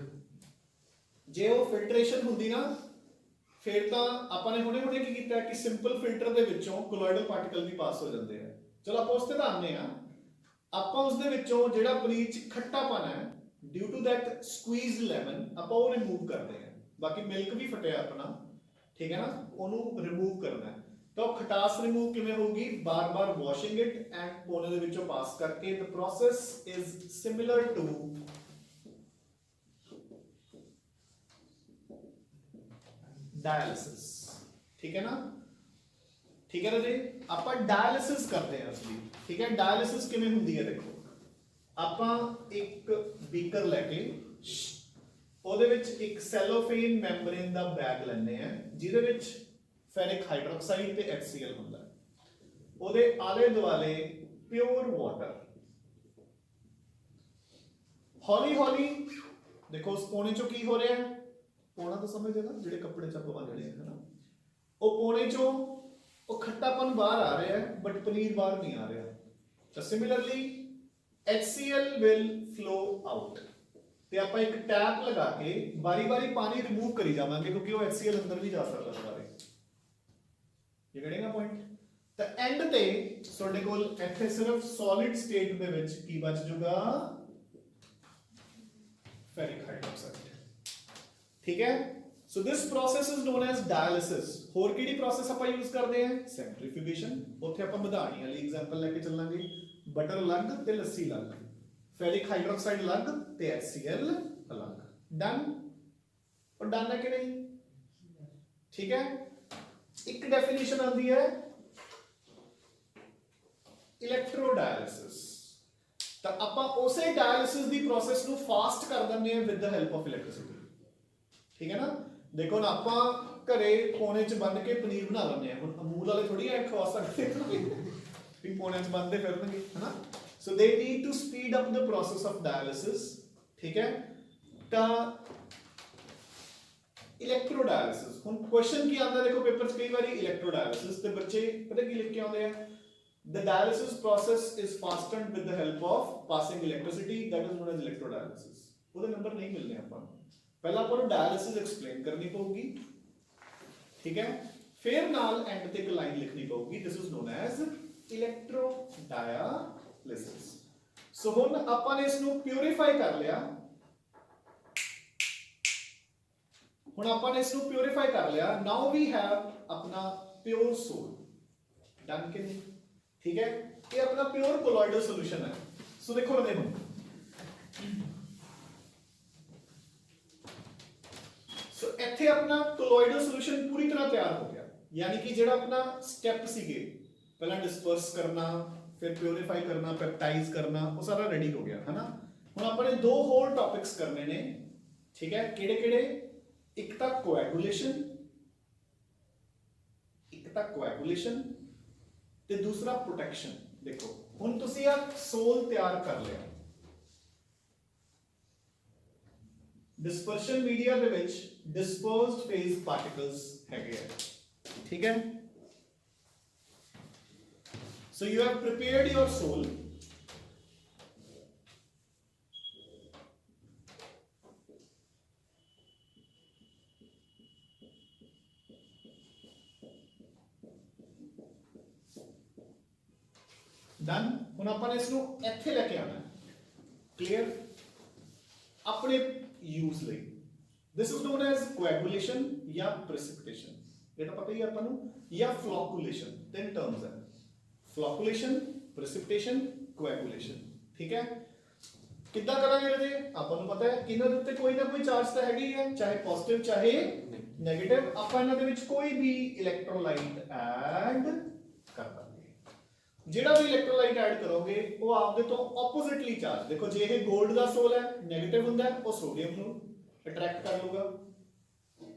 ਜੇ ਉਹ ਫਿਲਟਰੇਸ਼ਨ ਹੁੰਦੀ ਨਾ ਫਿਰ ਤਾਂ ਆਪਾਂ ਨੇ ਹੁਣੇ ਕੀ ਕੀਤਾ ਕਿ ਸਿੰਪਲ ਫਿਲਟਰ ਦੇ ਵਿੱਚੋਂ ਕੋਲੋਇਡਲ ਪਾਰਟੀਕਲ ਵੀ ਪਾਸ ਹੋ ਜਾਂਦੇ ਆ। ਚਲੋ ਆਪਾਂ ਉਸ ਤੇ ਤਾਂ ਆਉਂਦੇ ਆ। ਆਪਾਂ ਉਸ ਦੇ ਵਿੱਚੋਂ ਜਿਹੜਾ ਪਨੀਰ 'ਚ ਖੱਟਾਪਨ ਹੈ ਡਿਊ ਟੂ ਦੈਟ ਸਕੁਈਜ਼ਡ ਲੈਮਨ, ਆਪਾਂ ਉਹ ਰਿਮੂਵ ਕਰਦੇ ਆ। ਬਾਕੀ ਮਿਲਕ ਵੀ ਫਟਿਆ ਆਪਣਾ, ਠੀਕ ਹੈ ਨਾ, ਉਹਨੂੰ ਰਿਮੂਵ ਕਰਨਾ। ਤਾਂ ਉਹ ਖਟਾਸ ਰਿਮੂਵ ਕਿਵੇਂ ਹੋਊਗੀ? ਬਾਰ-ਬਾਰ ਵਾਸ਼ਿੰਗ ਇਟ ਐਂਡ ਕੋਨੇ ਦੇ ਵਿੱਚੋਂ ਪਾਸ ਕਰਕੇ। The process is similar to dialysis, ठीक है ना, ठीक है ना जी। ਆਪਾਂ डायलिसिस ਕਰਦੇ ਹਾਂ ਅਸਲੀ, ਠੀਕ ਹੈ। डायलिसिस ਕਿਵੇਂ ਹੁੰਦੀ ਹੈ? ਦੇਖੋ ਆਪਾਂ ਇੱਕ ਬੀਕਰ ਲੈ ਕੇ ਉਹਦੇ ਵਿੱਚ ਇੱਕ ਸੈਲੋਫੇਨ ਮੈਂਬਰੇਨ ਦਾ ਬੈਗ ਲੈਂਦੇ ਆ ਜਿਹਦੇ ਵਿੱਚ ਫੈਰਿਕ ਹਾਈਡਰੋਕਸਾਈਡ ਤੇ HCl ਹੁੰਦਾ। ਉਹਦੇ ਆਲੇ ਦੁਆਲੇ ਪਿਓਰ ਵਾਟਰ, ਹੌਲੀ ਹੌਲੀ ਦੇਖੋ ਉਸ ਕੋਨੇ ਚੋਂ ਕੀ ਹੋ ਰਿਹਾ ਹੈ? ਪੋਣਾ ਤਾਂ ਸਮਝਦੇ ਨਾ, ਜਿਹੜੇ ਕੱਪੜੇ ਚੱਪ ਬੰਨਣੇ ਹੈ ਨਾ, ਉਹ ਪੋਣੇ ਚੋਂ ਉਹ ਖੱਟਾਪਨ ਬਾਹਰ ਆ ਰਿਹਾ ਹੈ ਬਟ ਪਨੀਰ ਬਾਹਰ ਨਹੀਂ ਆ ਰਿਹਾ। ਤਾਂ similarly HCl will flow out ਤੇ ਆਪਾਂ ਇੱਕ ਟੈਪ ਲਗਾ ਕੇ ਬਾਰੀ-ਬਾਰੀ ਪਾਣੀ ਰਿਮੂਵ ਕਰੀ ਜਾਵਾਂਗੇ ਕਿਉਂਕਿ ਉਹ HCl ਅੰਦਰ ਵੀ ਜਾ ਸਕਦਾ ਦੁਬਾਰੇ। ਇਹ ਕਿਹੜੇਗਾ ਪੁਆਇੰਟ? ਤਾਂ ਐਂਡ ਤੇ ਤੁਹਾਡੇ ਕੋਲ ਇੱਥੇ ਸਿਰਫ ਸੋਲਿਡ ਸਟੇਟ ਦੇ ਵਿੱਚ ਕੀ ਬਚ ਜਾਊਗਾ? ਫੈਰਿਕ ਹਾਈਡਰੋਕਸਾਈਡ, ਠੀਕ ਹੈ। So this process is known as dialysis. ਹੋਰ ਕਿਹੜੀ ਪ੍ਰੋਸੈਸ ਆਪਾਂ ਯੂਜ਼ ਕਰਦੇ ਹਾਂ? ਸੈਂਟਰੀਫਿਊਗੇਸ਼ਨ। ਉੱਥੇ ਆਪਾਂ ਵਧਾਣੀ ਵਾਲੀ ਐਗਜ਼ਾਮਪਲ ਲੈ ਕੇ ਚੱਲਾਂਗੇ। ਬਟਰ ਅਲੱਗ ਤੇ ਲੱਸੀ ਅਲੱਗ, ਫੈਰਿਕ ਹਾਈਡਰੋਕਸਾਈਡ ਅਲੱਗ ਤੇ HCl ਅਲੱਗ। ਡਨ? ਔਰ ਡਨ ਹੈ ਕਿ ਨਹੀਂ? ਠੀਕ ਹੈ। ਇੱਕ ਡੈਫੀਨੇਸ਼ਨ ਆਉਂਦੀ ਹੈ ਇਲੈਕਟ੍ਰੋਡਾਇਲਿਸਿਸ। ਤਾਂ ਆਪਾਂ ਉਸੇ ਡਾਇਲਿਸਿਸ ਦੀ ਪ੍ਰੋਸੈਸ ਨੂੰ ਫਾਸਟ ਕਰ ਦਿੰਦੇ ਹਾਂ with the help of electricity. ਠੀਕ ਹੈ ਨਾ। ਦੇਖੋ ਨਾ ਆਪਾਂ ਘਰੇ ਪੌਣੇ ਚ ਬੰਨ ਕੇ ਪਨੀਰ ਬਣਾ ਲੈਂਦੇ ਆ, ਹੁਣ ਅਮੂਲ ਵਾਲੇ ਥੋੜੀ ਐ ਖਵਾ ਸਕਦੇ ਵੀ ਪੌਣੇ ਚ ਬੰਨਦੇ ਫਿਰਨਗੇ ਹਨਾ। So they need to speed up the process of dialysis, ਠੀਕ ਹੈ। ਤਾਂ ਇਲੈਕਟ੍ਰੋਡਾਇਲਿਸਿਸ, ਹੁਣ ਕੁਐਸਚਨ ਕੀ ਆਉਂਦਾ ਦੇਖੋ ਪੇਪਰ 'ਚ ਕਈ ਵਾਰੀ ਇਲੈਕਟ੍ਰੋਡਾਇਲਿਸਿਸ ਤੇ ਬੱਚੇ ਪਤਾ ਕੀ ਲਿਖ ਕੇ ਆਉਂਦੇ ਆ, the dialysis process is fastened with the help of passing electricity, that is known as electrodialysis। ਉਹਦੇ ਨੰਬਰ ਨਹੀਂ ਮਿਲਨੇ ਆਪਾਂ ਨੂੰ, ਪਹਿਲਾਂ ਆਪਾਂ ਨੂੰ ਡਾਇਲਿਸਿਸ ਐਕਸਪਲੇਨ ਕਰਨੀ ਪਊਗੀ, ਠੀਕ ਹੈ, ਫਿਰ ਨਾਲ ਐਂਡ ਤੇ ਇੱਕ ਲਾਈਨ ਲਿਖਣੀ ਪਊਗੀ, this is known as electrodialysis। ਸੋ ਹੁਣ ਆਪਾਂ ਨੇ ਇਸ ਨੂੰ ਪਿਊਰੀਫਾਈ ਕਰ ਲਿਆ, ਹੁਣ ਆਪਾਂ ਨੇ ਇਸ ਨੂੰ ਪਿਊਰੀਫਾਈ ਕਰ ਲਿਆ, ਨਾਓ ਵੀ ਹੈਵ ਆਪਣਾ ਪਿਓਰ ਸੋਲ, ਡਨ ਕਿ ਨਹੀਂ, ਠੀਕ ਹੈ। ਇਹ ਆਪਣਾ ਪਿਓਰ ਕੋਲੋਇਡਲ ਸੋਲੂਸ਼ਨ ਹੈ। ਸੋ ਦੇਖੋ ਨਾ, ਦੇਖੋ ਸੋ ਇੱਥੇ ਆਪਣਾ ਕੋਲੋਇਡਲ ਸੋਲੂਸ਼ਨ ਪੂਰੀ ਤਰ੍ਹਾਂ ਤਿਆਰ ਹੋ ਗਿਆ, ਯਾਨੀ ਕਿ ਜਿਹੜਾ ਆਪਣਾ ਸਟੈਪ ਸੀਗੇ ਪਹਿਲਾਂ ਡਿਸਪਰਸ ਕਰਨਾ, ਫਿਰ ਪਿਊਰੀਫਾਈ ਕਰਨਾ, ਪੈਪਟਾਈਜ਼ ਕਰਨਾ, ਉਹ ਸਾਰਾ ਰੈਡੀ ਹੋ ਗਿਆ ਹੈ ਨਾ। ਹੁਣ ਆਪਾਂ ਨੇ ਦੋ ਹੋਰ ਟੌਪਿਕਸ ਕਰਨੇ ਨੇ, ਠੀਕ ਹੈ, ਕਿਹੜੇ ਕਿਹੜੇ, ਇੱਕ ਤਾਂ ਕੋਐਗੂਲੇਸ਼ਨ, ਤੇ ਦੂਸਰਾ ਪ੍ਰੋਟੈਕਸ਼ਨ। ਦੇਖੋ ਹੁਣ ਤੁਸੀਂ ਆ ਸੋਲ ਤਿਆਰ ਕਰ ਲਿਆ, ਡਿਸਪਰਸ਼ਨ ਮੀਡੀਆ ਦੇ ਵਿੱਚ ਡਿਸਪਰਸਡ ਫੇਜ਼ ਪਾਰਟੀਕਲਸ ਹੈਗੇ ਆ, ਠੀਕ ਹੈ। So you have prepared your sol, done. ਹੁਣ ਆਪਾਂ ਨੇ ਇਸ ਨੂੰ ਇੱਥੇ ਲੈ ਕੇ ਆਉਣਾ, ਕਲੀਅਰ, ਆਪਣੇ ਯੂਜ਼ ਲਈ। ਦਿਸ ਇਜ਼ ਨੋਨ ਐਜ਼ ਕੋਐਗੂਲੇਸ਼ਨ ਜਾਂ ਪ੍ਰੈਸਿਪੀਟੇਸ਼ਨ, ਇਹ ਤਾਂ ਪਤਾ ਹੀ ਆਪਾਂ ਨੂੰ, ਜਾਂ ਫਲੋਕੂਲੇਸ਼ਨ, ਤਿੰਨ ਟਰਮਸ ਹੈ, ਫਲੋਕੂਲੇਸ਼ਨ, ਪ੍ਰੈਸਿਪੀਟੇਸ਼ਨ, ਕੋਐਗੂਲੇਸ਼ਨ, ਠੀਕ ਹੈ। ਕਿੱਦਾਂ ਕਰਾਂਗੇ ਇਹਦੇ, ਆਪਾਂ ਨੂੰ ਪਤਾ ਹੈ ਕਿ ਇਹਨਾਂ ਦੇ ਉੱਤੇ ਕੋਈ ਨਾ ਕੋਈ ਚਾਰਜ ਤਾਂ ਹੈਗਾ ਹੀ ਹੈ, ਚਾਹੇ ਪੋਜ਼ਿਟਿਵ ਚਾਹੇ ਨੈਗੇਟਿਵ। ਆਪਾਂ ਇਹਨਾਂ ਦੇ ਵਿੱਚ ਕੋਈ ਵੀ ਇਲੈਕਟ੍ਰੋਲਾਈਟ ਐਡ ਕਰ ਦਾਂਗੇ, ਜਿਹੜਾ ਵੀ ਇਲੈਕਟ੍ਰੋਲਾਈਟ ਐਡ ਕਰੋਗੇ ਉਹ ਆਪਦੇ ਤੋਂ ਆਪੋਜ਼ਿਟਲੀ ਚਾਰਜ, ਦੇਖੋ ਜੇ ਇਹ 골ਡ ਦਾ ਸੋਲ ਹੈ ਨੈਗੇਟਿਵ ਹੁੰਦਾ ਹੈ, ਉਹ ਸੋਡੀਅਮ ਨੂੰ ਅਟਰੈਕਟ ਕਰ ਲੂਗਾ,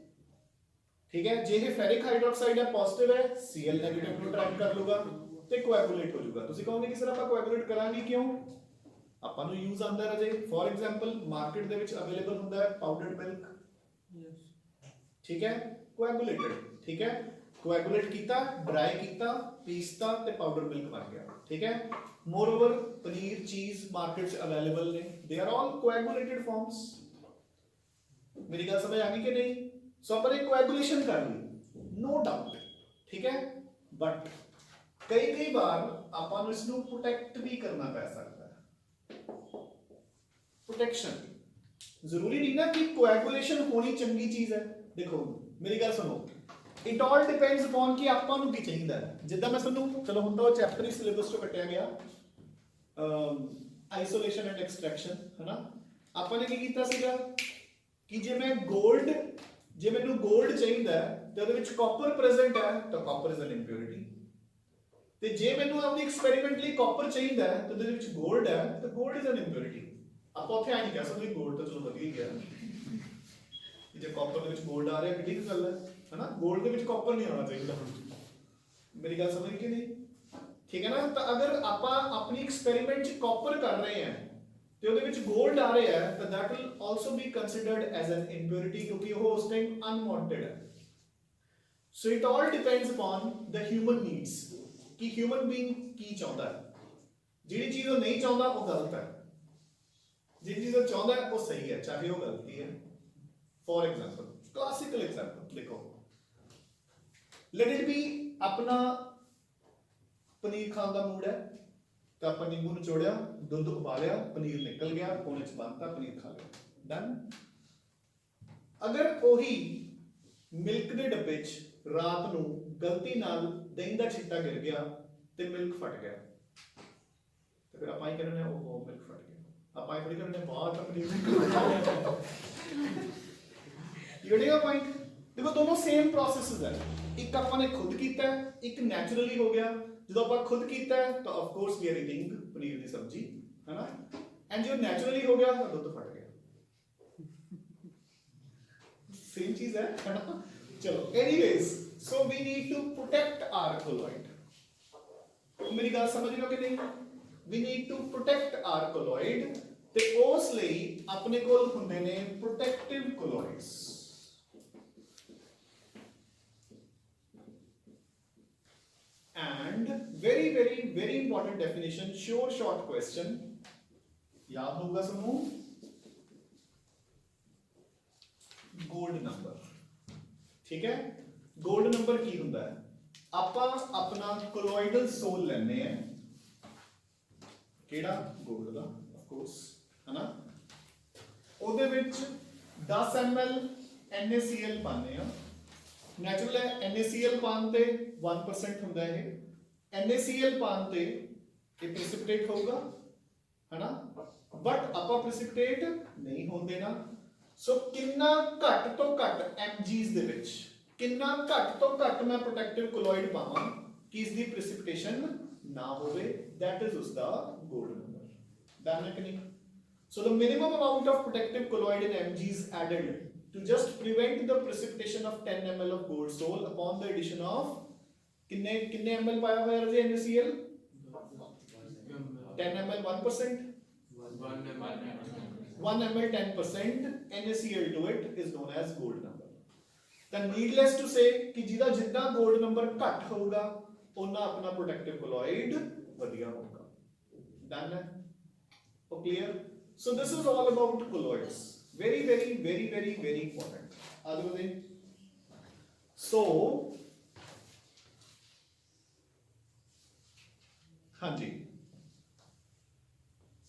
ਠੀਕ ਹੈ। ਜੇ ਇਹ ਫੈਰਿਕ ਹਾਈਡਰੋਕਸਾਈਡ ਹੈ ਪੋਜ਼ਿਟਿਵ ਹੈ, Cl ਨੈਗੇਟਿਵ ਨੂੰ ਅਟਰੈਕਟ ਕਰ ਲੂਗਾ ਤੇ ਕੋਐਗੂਲੇਟ ਹੋ ਜਾਊਗਾ। ਤੁਸੀਂ ਕਹੋਗੇ ਕਿ ਸਰ ਆਪਾਂ ਕੋਐਗੂਲੇਟ ਕਰਾਂਗੇ ਕਿਉਂ, ਆਪਾਂ ਨੂੰ ਯੂਜ਼ ਆਉਂਦਾ ਹੈ ਜੇ, ਫੋਰ ਐਗਜ਼ਾਮਪਲ ਮਾਰਕੀਟ ਦੇ ਵਿੱਚ ਅਵੇਲੇਬਲ ਹੁੰਦਾ ਹੈ ਪਾਊਡਰਡ ਮਿਲਕ, ਠੀਕ ਹੈ, ਕੋਐਗੂਲੇਟਡ, ਠੀਕ ਹੈ, ਕੋਐਗੂਲੇਟ ਕੀਤਾ, ਡਰਾਈ ਕੀਤਾ, ਪੀਸਤਾ ਤੇ ਪਾਊਡਰ ਮਿਲਕ ਬਣ ਗਿਆ, ਠੀਕ ਹੈ। ਮੋਰਓਵਰ ਪਨੀਰ, ਚੀਜ਼ ਮਾਰਕੀਟ 'ਚ ਅਵੇਲੇਬਲ ਨੇ, ਦੇ ਆਰ ਆਲ ਕੋਐਗੂਲੇਟਡ ਫਾਰਮਸ। ਮੇਰੀ ਗੱਲ ਸਮਝ ਆ ਗਈ ਕਿ ਨਹੀਂ। ਸੋ ਆਪਾਂ ਨੇ ਕੋਐਗੂਲੇਸ਼ਨ ਕਰ ਲਈ, ਨੋ ਡਾਊਟ, ਠੀਕ ਹੈ, ਬਟ ਕਈ ਵਾਰ ਆਪਾਂ ਨੂੰ ਇਸ ਨੂੰ ਪ੍ਰੋਟੈਕਟ ਵੀ ਕਰਨਾ ਪੈ ਸਕਦਾ ਹੈ। ਪ੍ਰੋਟੈਕਸ਼ਨ ਜ਼ਰੂਰੀ ਨਹੀਂ ਨਾ ਕਿ ਕੋਐਗੂਲੇਸ਼ਨ ਹੋਣੀ ਚੰਗੀ ਚੀਜ਼ ਹੈ। ਦੇਖੋ ਮੇਰੀ ਗੱਲ ਸੁਣੋ, ਇਟ ਆਲ ਡਿਪੈਂਡਸ ਅਪਨ ਕਿ ਆਪਾਂ ਨੂੰ ਕੀ ਚਾਹੀਦਾ ਹੈ। ਜਿੱਦਾਂ ਮੈਂ ਤੁਹਾਨੂੰ, ਚਲੋ ਹੁਣ ਤਾਂ ਉਹ ਚੈਪਟਰ ਹੀ ਸਿਲੇਬਸ ਤੋਂ ਕੱਟਿਆ ਗਿਆ, ਆਈਸੋਲੇਸ਼ਨ ਐਂਡ ਐਕਸਟ੍ਰੈਕਸ਼ਨ, ਹੈਨਾ। ਆਪਾਂ ਨੇ ਕੀ ਕੀਤਾ ਸੀਗਾ ਕਿ ਜੇ ਮੈਨੂੰ 골ਡ ਚਾਹੀਦਾ ਹੈ ਤੇ ਉਹਦੇ ਵਿੱਚ ਕਾਪਰ ਪ੍ਰੈਜ਼ੈਂਟ ਹੈ ਤਾਂ ਕਾਪਰ ਇਜ਼ ਐਨ ਇੰਪਿਉਰਿਟੀ, ਤੇ ਜੇ ਮੈਨੂੰ ਆਪਣੀ ਐਕਸਪੈਰੀਮੈਂਟਲੀ ਕਾਪਰ ਚਾਹੀਦਾ ਹੈ ਤੇ ਉਹਦੇ ਵਿੱਚ 골ਡ ਹੈ ਤਾਂ 골ਡ ਇਜ਼ ਐਨ ਇੰਪਿਉਰਿਟੀ। ਆਪਾਂ ਉੱਥੇ ਆ ਨਹੀਂ ਕਹਿ ਸਕਦੇ 골ਡ ਤਾਂ ਚਲੋ ਵਧੀਆ ਹੀ ਗਿਆ, ਜੇ ਕਾਪਰ ਦੇ ਵਿੱਚ 골ਡ ਆ ਰਿਹਾ ਕਿੱਡੀ ਗੱਲ ਹੈ, ਹੈਨਾ। 골ਡ ਦੇ ਵਿੱਚ ਕਾਪਰ ਨਹੀਂ ਆਉਣਾ ਚਾਹੀਦਾ, ਮੇਰੀ ਗੱਲ ਸਮਝ ਗਏ ਨਹੀਂ, ਠੀਕ ਹੈ ਨਾ। ਤਾਂ ਅਗਰ ਆਪਾਂ ਆਪਣੀ ਐਕਸਪੈਰੀਮੈਂਟ 'ਚ ਕਾਪਰ ਕਰ ਰਹੇ ਹਾਂ ਤੇ ਉਹਦੇ ਵਿੱਚ 골ਡ ਆ ਰਿਹਾ ਹੈ ਤਾਂ that will also be considered as an impurity, ਕਿਉਂਕਿ ਉਹ ਉਸ ਟਾਈਮ unwanted ਹੈ। So it all depends upon the human needs, ਕਿ ਹਿਊਮਨ ਬੀਇੰਗ ਕੀ ਚਾਹੁੰਦਾ ਹੈ। ਜਿਹੜੀ ਚੀਜ਼ ਉਹ ਨਹੀਂ ਚਾਹੁੰਦਾ ਉਹ ਗਲਤ ਹੈ, ਜਿਹੜੀ ਚੀਜ਼ ਉਹ ਚਾਹੁੰਦਾ ਹੈ ਉਹ ਸਹੀ ਹੈ, ਚਾਹੇ ਉਹ ਗਲਤੀ ਹੈ। ਫॉर एग्जांपल, क्लासिकल एग्जांपल देखो, लेट इट बी अपना पनीर खान का मूड है तो आप नींबू निचोड़िया, दूध उबालिया, पनीर निकल गया, कोने च बनता, पनीर खा लिया, डन। अगर वही मिल्क के डब्बे च रात नूं गलती नाल दही का छिट्टा गिर गया तो मिल्क फट गया, तो फिर आप ही कहने ओ मिल्क फट गया, आप ही थोड़ी कहने बाहर तो पनीर ਯੂੜੇਗਾ ਪੁਆਇੰਟ। ਦੇਖੋ ਦੋਨੋਂ ਸੇਮ ਪ੍ਰੋਸੈਸਸ ਹੈ, ਇੱਕ ਆਪਾਂ ਨੇ ਖੁਦ ਕੀਤਾ ਹੈ, ਇੱਕ ਨੈਚੁਰਲੀ ਹੋ ਗਿਆ। ਜਦੋਂ ਆਪਾਂ ਖੁਦ ਕੀਤਾ ਹੈ ਤਾਂ of course we are eating paneer ਦੀ ਸਬਜ਼ੀ, ਹੈ ਨਾ, ਐਂਡ ਜੋ ਨੈਚੁਰਲੀ ਹੋ ਗਿਆ ਤਾਂ ਦੁੱਧ ਫਟ ਗਿਆ। सेम चीज है ना? चलो anyways, so we need to protect our colloid. मेरी गल समझ रहे हो कि नहीं? We need to protect our colloid, ਤੇ ਉਸ ਲਈ ਆਪਣੇ ਕੋਲ ਹੁੰਦੇ ਨੇ protective colloids. And very very very important definition, sure short question याद होगा समूह, गोल्ड नंबर। ठीक है, गोल्ड नंबर की हुंदा है? ਆਪਾਂ अपना कोलॉइडल सोल लेने हैं, केड़ा? गोल्ड दा ऑफ कोर्स, है ना? ਉਹਦੇ ਵਿੱਚ 10 ml NaCl ਪਾਣੇ ਆ। ਨੈਚੁਰਲ ਹੈ NaCl ਪਾਣ ਤੇ 1% ਹੁੰਦਾ ਇਹ, NaCl ਪਾਣ ਤੇ ਇਹ ਪ੍ਰੈਸਿਪਿਟੇਟ ਹੋਊਗਾ, है ना? ਬਟ ਆਪਾਂ ਪ੍ਰੈਸਿਪਿਟੇਟ ਨਹੀਂ ਹੋਣ ਦੇਣਾ। ਸੋ ਕਿੰਨਾ ਘੱਟ ਤੋਂ ਘੱਟ mgs ਦੇ ਵਿੱਚ, ਕਿੰਨਾ ਘੱਟ ਤੋਂ ਘੱਟ ਮੈਂ ਪ੍ਰੋਟੈਕਟਿਵ ਕੋਲॉइड ਪਾਵਾਂ ਕਿ ਇਸ ਦੀ ਪ੍ਰੈਸਿਪਿਟੇਸ਼ਨ ਨਾ ਹੋਵੇ, that is ਉਸਦਾ ਗੋਲਡ ਨੰਬਰ। ਡਨ ਹੈ ਕਿ ਨਹੀਂ? So the minimum amount of protective colloid in Mg is added to just prevent the precipitation of 10 ml of gold sol upon the addition of किन्ने ml पाया हुआ है रजे NaCl? 10 ml 1%, 1 ml 10% NaCl to it is known as gold number। Then needless to say कि जिदा जितना gold number घट होगा उतना अपना protective colloid बढ़िया होगा। Done है? Clear? So this is all about colloids, very very very very very important। आगे बढ़े। So हाँ जी,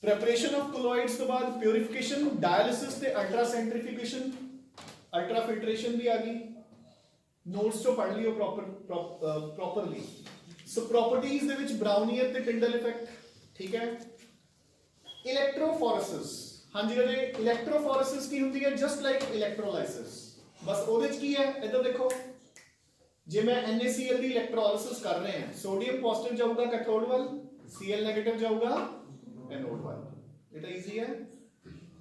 preparation of colloids के बाद purification, dialysis ते ultra centrifugation, ultra filtration भी आ गई। नोट्स जो पढ़ लियो properly। So properties दे विच Brownian ते Tyndall effect, ठीक है? इलेक्ट्रोफोरेसिस, हाँ जी राजे, इलेक्ट्रोफोरेसिस की होती है जस्ट लाइक इलेक्ट्रोलाइसिस। बस ਉਹਦੇ ਚ ਕੀ ਹੈ, ਇੱਧਰ ਦੇਖੋ, ਜੇ ਮੈਂ NaCl ਦੀ ਇਲੈਕਟ੍ਰੋਲਾइसिस ਕਰ ਰਹੇ ਹਾਂ, ਸੋਡੀਅਮ ਪੋਜ਼ਿਟਿਵ ਜਾਊਗਾ ਕੈਥੋਡ ਵੱਲ, Cl ਨੈਗੇਟਿਵ ਜਾਊਗਾ ਐਨੋਡ ਵੱਲ। ਇਹ ਤਾਂ ਈਜ਼ੀ ਹੈ।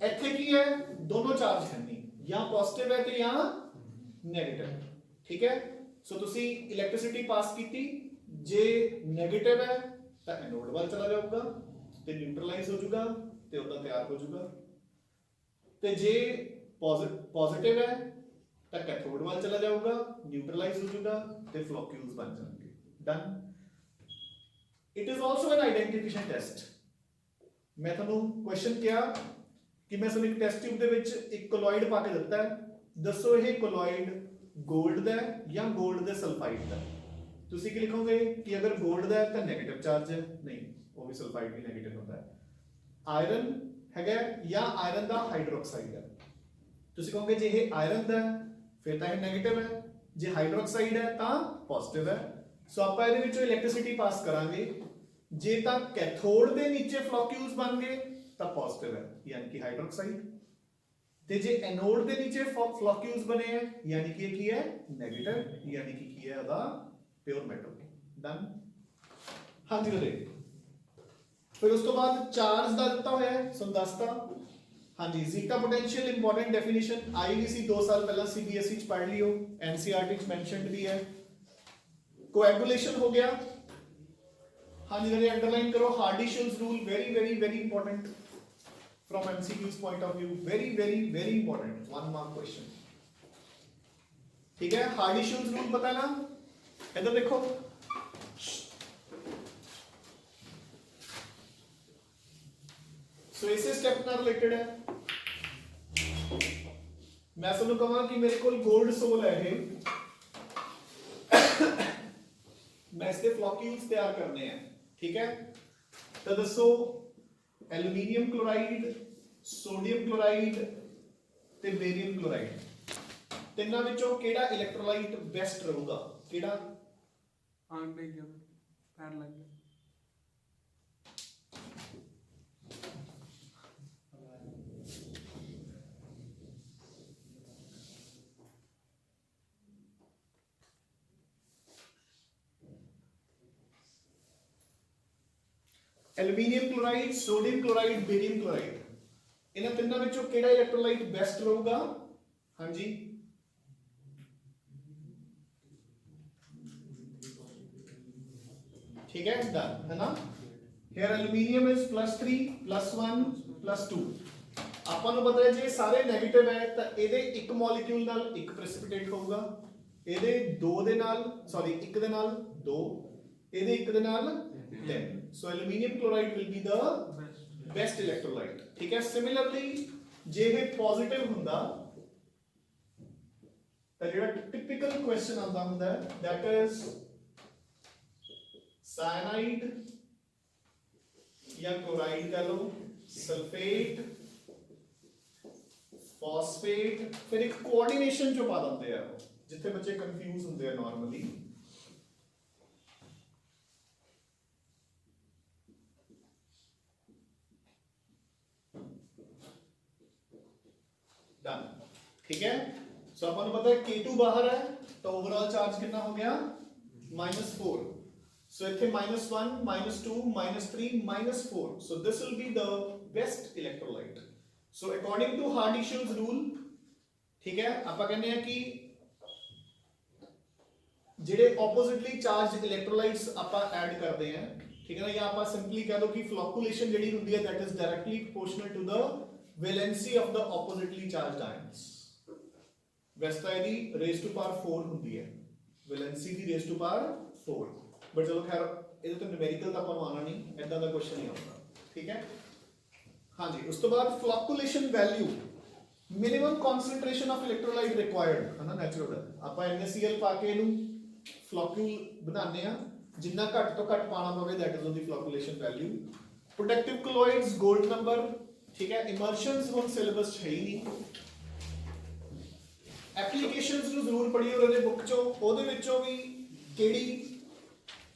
ਇੱਥੇ ਕੀ ਹੈ, ਦੋਨੋਂ ਚਾਰਜ ਹੈ ਨਹੀਂ, ਜਾਂ ਪੋਜ਼ਿਟਿਵ ਹੈ ਤੇ ਜਾਂ ਨੈਗੇਟਿਵ। ਠੀਕ ਹੈ, ਸੋ ਤੁਸੀਂ ਇਲੈਕਟ੍ਰਿਸਿਟੀ ਪਾਸ ਕੀਤੀ, ਜੇ ਨੈਗੇਟਿਵ ਹੈ ਤਾਂ ਐਨੋਡ ਵੱਲ ਚਲਾ ਜਾਊਗਾ ਤੇ ਨਿਊਟਰਲਾਈਜ਼ ਹੋ ਜਾਊਗਾ ਤੇ ਉਹਦਾ ਤਿਆਰ ਹੋ ਜਾਊਗਾ, ਤੇ ਜੇ ਪੋਜ਼ਿਟਿਵ ਹੈ ਤਾਂ ਕੈਥੋਡ ਵੱਲ ਚਲਾ ਜਾਊਗਾ, ਨਿਊਟਰਲਾਈਜ਼ ਹੋ ਜਾਊਗਾ ਤੇ ਫਲੋਕਿਊਲਸ ਬਣ ਜਾਣਗੇ। Done. It is also N identification test. ਮੈਂ ਤੁਹਾਨੂੰ ਕੁਐਸਚਨ ਕਿਹਾ ਕਿ ਮੈਂ ਤੁਹਾਨੂੰ ਇੱਕ ਟੈਸਟ ਟਿਊਬ ਦੇ ਵਿੱਚ ਇੱਕ ਕੋਲॉइड ਪਾ ਕੇ ਦਿੱਤਾ ਹੈ, ਦੱਸੋ ਇਹ ਕੋਲॉइड 골ਡ ਦਾ ਹੈ ਜਾਂ 골ਡ ਦੇ ਸਲਫਾਈਡ ਦਾ? ਤੁਸੀਂ ਕੀ ਲਿਖੋਗੇ ਕਿ ਅਗਰ 골ਡ ਦਾ ਹੈ ਤਾਂ ਨੈਗੇਟਿਵ ਚਾਰਜ ਹੈ, ਨਹੀਂ ਉਹ ਵੀ ਸਲਫਾਈਡ ਵੀ ਨੈਗੇਟਿਵ ਹੁੰਦਾ ਹੈ। ਆਇਰਨ ਹੈਗਾ ਜਾਂ ਆਇਰਨ ਦਾ ਹਾਈਡਰੋਕਸਾਈਡ ਹੈ, ਤੁਸੀਂ ਕਹੋਗੇ ਜੇ ਇਹ ਆਇਰਨ ਦਾ ਹੈ ਫਿਰ ਤਾਂ ਇਹ ਨੈਗੇਟਿਵ ਹੈ, ਜੇ ਹਾਈਡਰੋਕਸਾਈਡ ਹੈ ਤਾਂ ਪੋਜ਼ਿਟਿਵ ਹੈ। ਸੋ ਆਪਾਂ ਇਹਦੇ ਵਿੱਚੋਂ ਇਲੈਕਟ੍ਰਿਸਿਟੀ ਪਾਸ ਕਰਾਂਗੇ, ਜੇ ਤਾਂ ਕੈਥੋਡ ਦੇ ਨੀਚੇ ਫਲੋਕਿਊਲਸ ਬਣ ਗਏ ਤਾਂ ਪੋਜ਼ਿਟਿਵ ਹੈ ਯਾਨੀ ਕਿ ਹਾਈਡਰੋਕਸਾਈਡ, ਤੇ ਜੇ ਐਨੋਡ ਦੇ ਨੀਚੇ ਫਲੋਕਿਊਲਸ ਬਣੇ ਹੈ ਯਾਨੀ ਕਿ ਇਹ ਕੀ ਹੈ, ਨੈਗੇਟਿਵ, ਯਾਨੀ ਕਿ ਕੀ ਹੈ ਉਹਦਾ ਪਿਓਰ ਮੈਟਲ। ਡਨ। ਹਾਂਜੀ ਰਾਜੇ, फिर उस तो बाद चार्ज का दिता होया है, सो दसता। हाँ जी, जीटा पोटेंशियल इंपॉर्टेंट डेफिनेशन आई भी सी 2 साल पहला CBSE च पढ़ लियो, NCERT च मेंशनड भी है। कोएगुलेशन हो गया। हाँ जी, जरा अंडरलाइन करो, Hardy-Schulze rule, very very very important from MCQ's point of view, very very very important 1 mark question. ठीक है, हार्डी-शुल्ज रूल पता है ना? इधर देखो, सो इसे स्टेप ਨਾਲ ਰਿਲੇਟਡ ਹੈ। मैं ਤੁਹਾਨੂੰ ਕਹਾਂ ਕਿ ਮੇਰੇ ਕੋਲ 골ਡ ਸੋਲ ਹੈ ਇਹ, मैं इसके फ्लोक्यूल्स तैयार करने हैं। ठीक है, तो दसो एल्यूमीनियम क्लोराइड, सोडियम क्लोराइड ਤੇ ਬੇਰੀਅਮ क्लोराइड, ਤਿੰਨਾਂ ਵਿੱਚੋਂ ਕਿਹੜਾ ਇਲੈਕਟ੍ਰੋਲਾਈਟ ਬੈਸਟ ਰਹੂਗਾ? ਕਿਹੜਾ?
आग लग गया, पैर लग गया।
Aluminium chloride, sodium chloride, barium chloride, इन्हां तिन्नां विचों किहड़ा इलेक्ट्रोलाइट बेस्ट रहूगा? हाँ जी, ठीक है डन है ना here aluminium is +3 +1 +2 ਆਪਾਂ ਨੂੰ ਪਤਾ ਹੈ ਜੇ ਸਾਰੇ 네ਗੇਟਿਵ ਹੈ ਤਾਂ ਇਹਦੇ ਇੱਕ ਮੋਲੀਕਿਊਲ ਨਾਲ ਇੱਕ ਪ੍ਰੈਸਿਪੀਟੇਟ ਹੋਊਗਾ ਇਹਦੇ ਦੋ ਦੇ ਨਾਲ ਸੌਰੀ ਇੱਕ ਦੇ ਨਾਲ ਦੋ ਇਹਦੇ ਇੱਕ ਦੇ ਨਾਲ 10 so aluminium chloride will be the best electrolyte ਠੀਕ ਹੈ ਸਿਮਿਲਰਲੀ ਜੇ ਇਹ ਪੋਜ਼ਿਟਿਵ ਹੁੰਦਾ ਤਾਂ ਜਿਹੜਾ ਟਿਪੀਕਲ ਕੁਐਸਚਨ ਆਉਂਦਾ ਹੁੰਦਾ ਹੈ ਦੈਟ ਇਜ਼ ਸਾਇਨਾਈਡ ਜਾਂ ਕਲੋਰਾਈਡ ਕਹ ਲਓ ਸਲਫੇਟ ਫਾਸਫੇਟ ਫਿਰ ਇੱਕ ਕੋਆਰਡੀਨੇਸ਼ਨ ਚ ਪਾ ਦਿੰਦੇ ਆ ਜਿੱਥੇ ਬੱਚੇ ਕੰਫਿਊਜ਼ ਹੁੰਦੇ ਆ ਨਾਰਮਲੀ डन ठीक है सो अपन को पता है K2 बाहर है तो ओवरऑल चार्ज कितना हो गया -4 so इथे -1 -2 -3 -4 so this will be the best electrolyte so according to Hardishel's rule ठीक है ਆਪਾਂ ਕਹਿੰਦੇ ਆ ਕਿ ਜਿਹੜੇ oppositely charged electrolytes ਆਪਾਂ ਐਡ ਕਰਦੇ ਆ ਠੀਕ ਹੈ ਨਾ ਜਾਂ ਆਪਾਂ ਸਿੰਪਲੀ ਕਹ ਦੋ ਕਿ flocculation ਜਿਹੜੀ ਹੁੰਦੀ ਹੈ that is directly proportional to the valency of the oppositely charged ions ਵੈਸੇ ਇਹਦੀ raise to power 4 ਹੁੰਦੀ ਹੈ valency the raise to power 4 but ਚਲੋ ਖੈਰ ਇਹਦੇ ਤੋਂ numerical ਤਾਂ ਆਪਾਂ ਨੂੰ ਆਣਾ ਨਹੀਂ ਇਦਾਂ ਦਾ ਕੁਐਸਚਨ ਨਹੀਂ ਆਉਂਦਾ ਠੀਕ ਹੈ ਹਾਂਜੀ ਉਸ ਤੋਂ ਬਾਅਦ flocculation value minimum concentration of electrolyte required ਹੈ ਨਾ natural ਆਪਾਂ NaCl ਪਾ ਕੇ ਇਹਨੂੰ floccule ਬਣਾਉਂਦੇ ਆ ਜਿੰਨਾ ਘੱਟ ਤੋਂ ਘੱਟ ਪਾਣਾ ਪਵੇ that is the flocculation value protective colloids gold number ठीक है इमर्शंस ਹੁਣ ਸਿਲੇਬਸ ਹੈ ਹੀ ਨਹੀਂ ਐਪਲੀਕੇਸ਼ਨਸ ਨੂੰ ਜ਼ਰੂਰ ਪੜ੍ਹਿਓ ਉਹਦੇ ਬੁੱਕ ਚੋਂ ਉਹਦੇ ਵਿੱਚੋਂ ਵੀ ਕਿਹੜੀ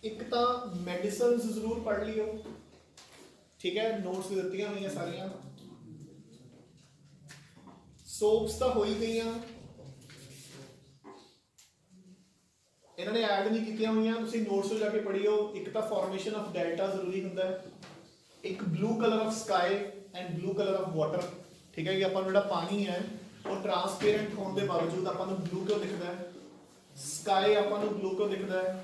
ਇੱਕ ਤਾਂ ਮੈਡੀਸਿਨਸ ਜ਼ਰੂਰ ਪੜ੍ਹ ਲਿਓ ਠੀਕ ਹੈ ਨੋਟਸ ਦਿੱਤੀਆਂ ਹੋਈਆਂ ਸਾਰੀਆਂ ਸੋਪਸ ਤਾਂ ਹੋ ਹੀ ਗਈਆਂ ਇਹਨਾਂ ਨੇ ਐਡ ਨਹੀਂ ਕੀਤੀਆਂ ਹੋਈਆਂ ਤੁਸੀਂ ਨੋਟਸ ਤੋਂ ਜਾ ਕੇ ਪੜ੍ਹਿਓ ਇੱਕ ਤਾਂ ਫਾਰਮੇਸ਼ਨ ਆਫ ਡੈਲਟਾ ਜ਼ਰੂਰੀ ਹੁੰਦਾ ਹੈ ਇੱਕ blue colour of sky and blue colour of water ठीक है कि अपन ਜਿਹੜਾ ਪਾਣੀ ਹੈ ਉਹ ਟ੍ਰਾਂਸਪੇਰੈਂਟ ਹੋਣ ਦੇ ਬਾਵਜੂਦ ਆਪਾਂ ਨੂੰ ਬਲੂ ਕਿਉਂ ਦਿਖਦਾ ਹੈ ਸਕਾਈ ਆਪਾਂ ਨੂੰ ਬਲੂ ਕਿਉਂ ਦਿਖਦਾ ਹੈ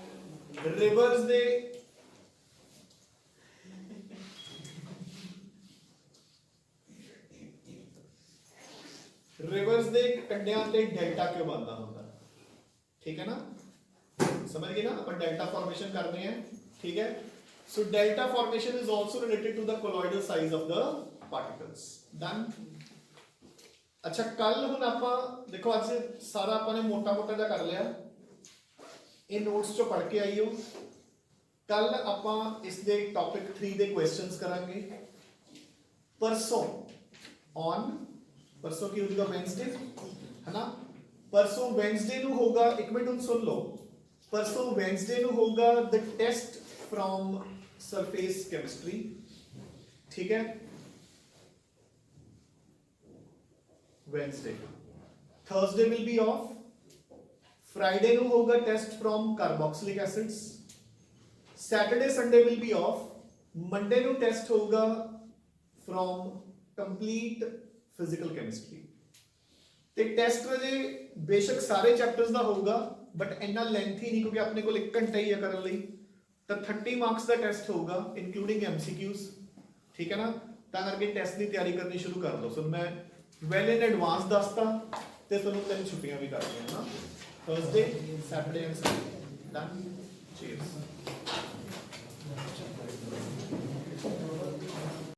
ਰਿਵਰਸ ਦੇ ਕੰਢਿਆਂ ਤੇ ਡੈਲਟਾ ਕਿਉਂ ਬਣਦਾ ਹੁੰਦਾ ਠੀਕ ਹੈ ਨਾ ਸਮਝ ਗਏ ਨਾ ਆਪਾਂ ਡੈਲਟਾ ਫਾਰਮੇਸ਼ਨ ਕਰਦੇ ਹਾਂ ਠੀਕ ਹੈ so delta formation is also related to the colloidal size of the particles done अच्छा कल ਹੁਣ ਆਪਾਂ ਦੇਖੋ ਅੱਜ ਸਾਰਾ ਆਪਾਂ ਨੇ ਮੋਟਾ ਜਿਹਾ ਕਰ ਲਿਆ ਇਹ ਨੋਟਸ ਚੋਂ ਪੜ੍ਹ ਕੇ ਆਈਓ ਕੱਲ ਆਪਾਂ ਇਸ ਦੇ ਟੌਪਿਕ 3 ਦੇ ਕੁਐਸਚਨਸ ਕਰਾਂਗੇ ਪਰਸੋਂ ਪਰਸੋਂ ਕੀ ਹੋਊਗਾ ਵੈਂਸਡੇ ਹੈ ਨਾ ਪਰਸੋਂ ਵੈਂਸਡੇ ਨੂੰ ਹੋਗਾ ਇੱਕ ਮਿੰਟ ਹੁਣ ਸੁਣ ਲਓ ਪਰਸੋਂ ਵੈਂਸਡੇ ਨੂੰ ਹੋਗਾ ਦ ਟੈਸਟ from surface chemistry ठीक है Wednesday Thursday will be off Friday nu hoga test from carboxylic acids Saturday Sunday will be off Monday nu test hoga from complete physical chemistry ਤੇ ਟੈਸਟ ਵਜੇ ਬੇਸ਼ੱਕ ਸਾਰੇ ਚੈਪਟਰਸ ਦਾ ਹੋਊਗਾ ਬਟ ਇੰਨਾ ਲੈਂਥੀ ਨਹੀਂ ਕਿਉਂਕਿ ਆਪਣੇ ਕੋਲ 1 ਘੰਟਾ ਹੀ ਹੈ ਕਰਨ ਲਈ ਤਾਂ 30 ਮਾਰਕਸ ਦਾ ਟੈਸਟ ਹੋਊਗਾ ਇਨਕਲੂਡਿੰਗ MCQs ਠੀਕ ਹੈ ਨਾ ਤਾਂ ਕਰਕੇ ਟੈਸਟ ਦੀ ਤਿਆਰੀ ਕਰਨੀ ਸ਼ੁਰੂ ਕਰ ਲਓ ਸੋ ਮੈਂ ਵੈਲ ਇਨ ਐਡਵਾਂਸ ਦੱਸਤਾ ਤੇ ਤੁਹਾਨੂੰ 3 ਛੁੱਟੀਆਂ ਵੀ ਕਰ ਦਿਆਂ ਨਾ Thursday Saturday and Sunday done cheers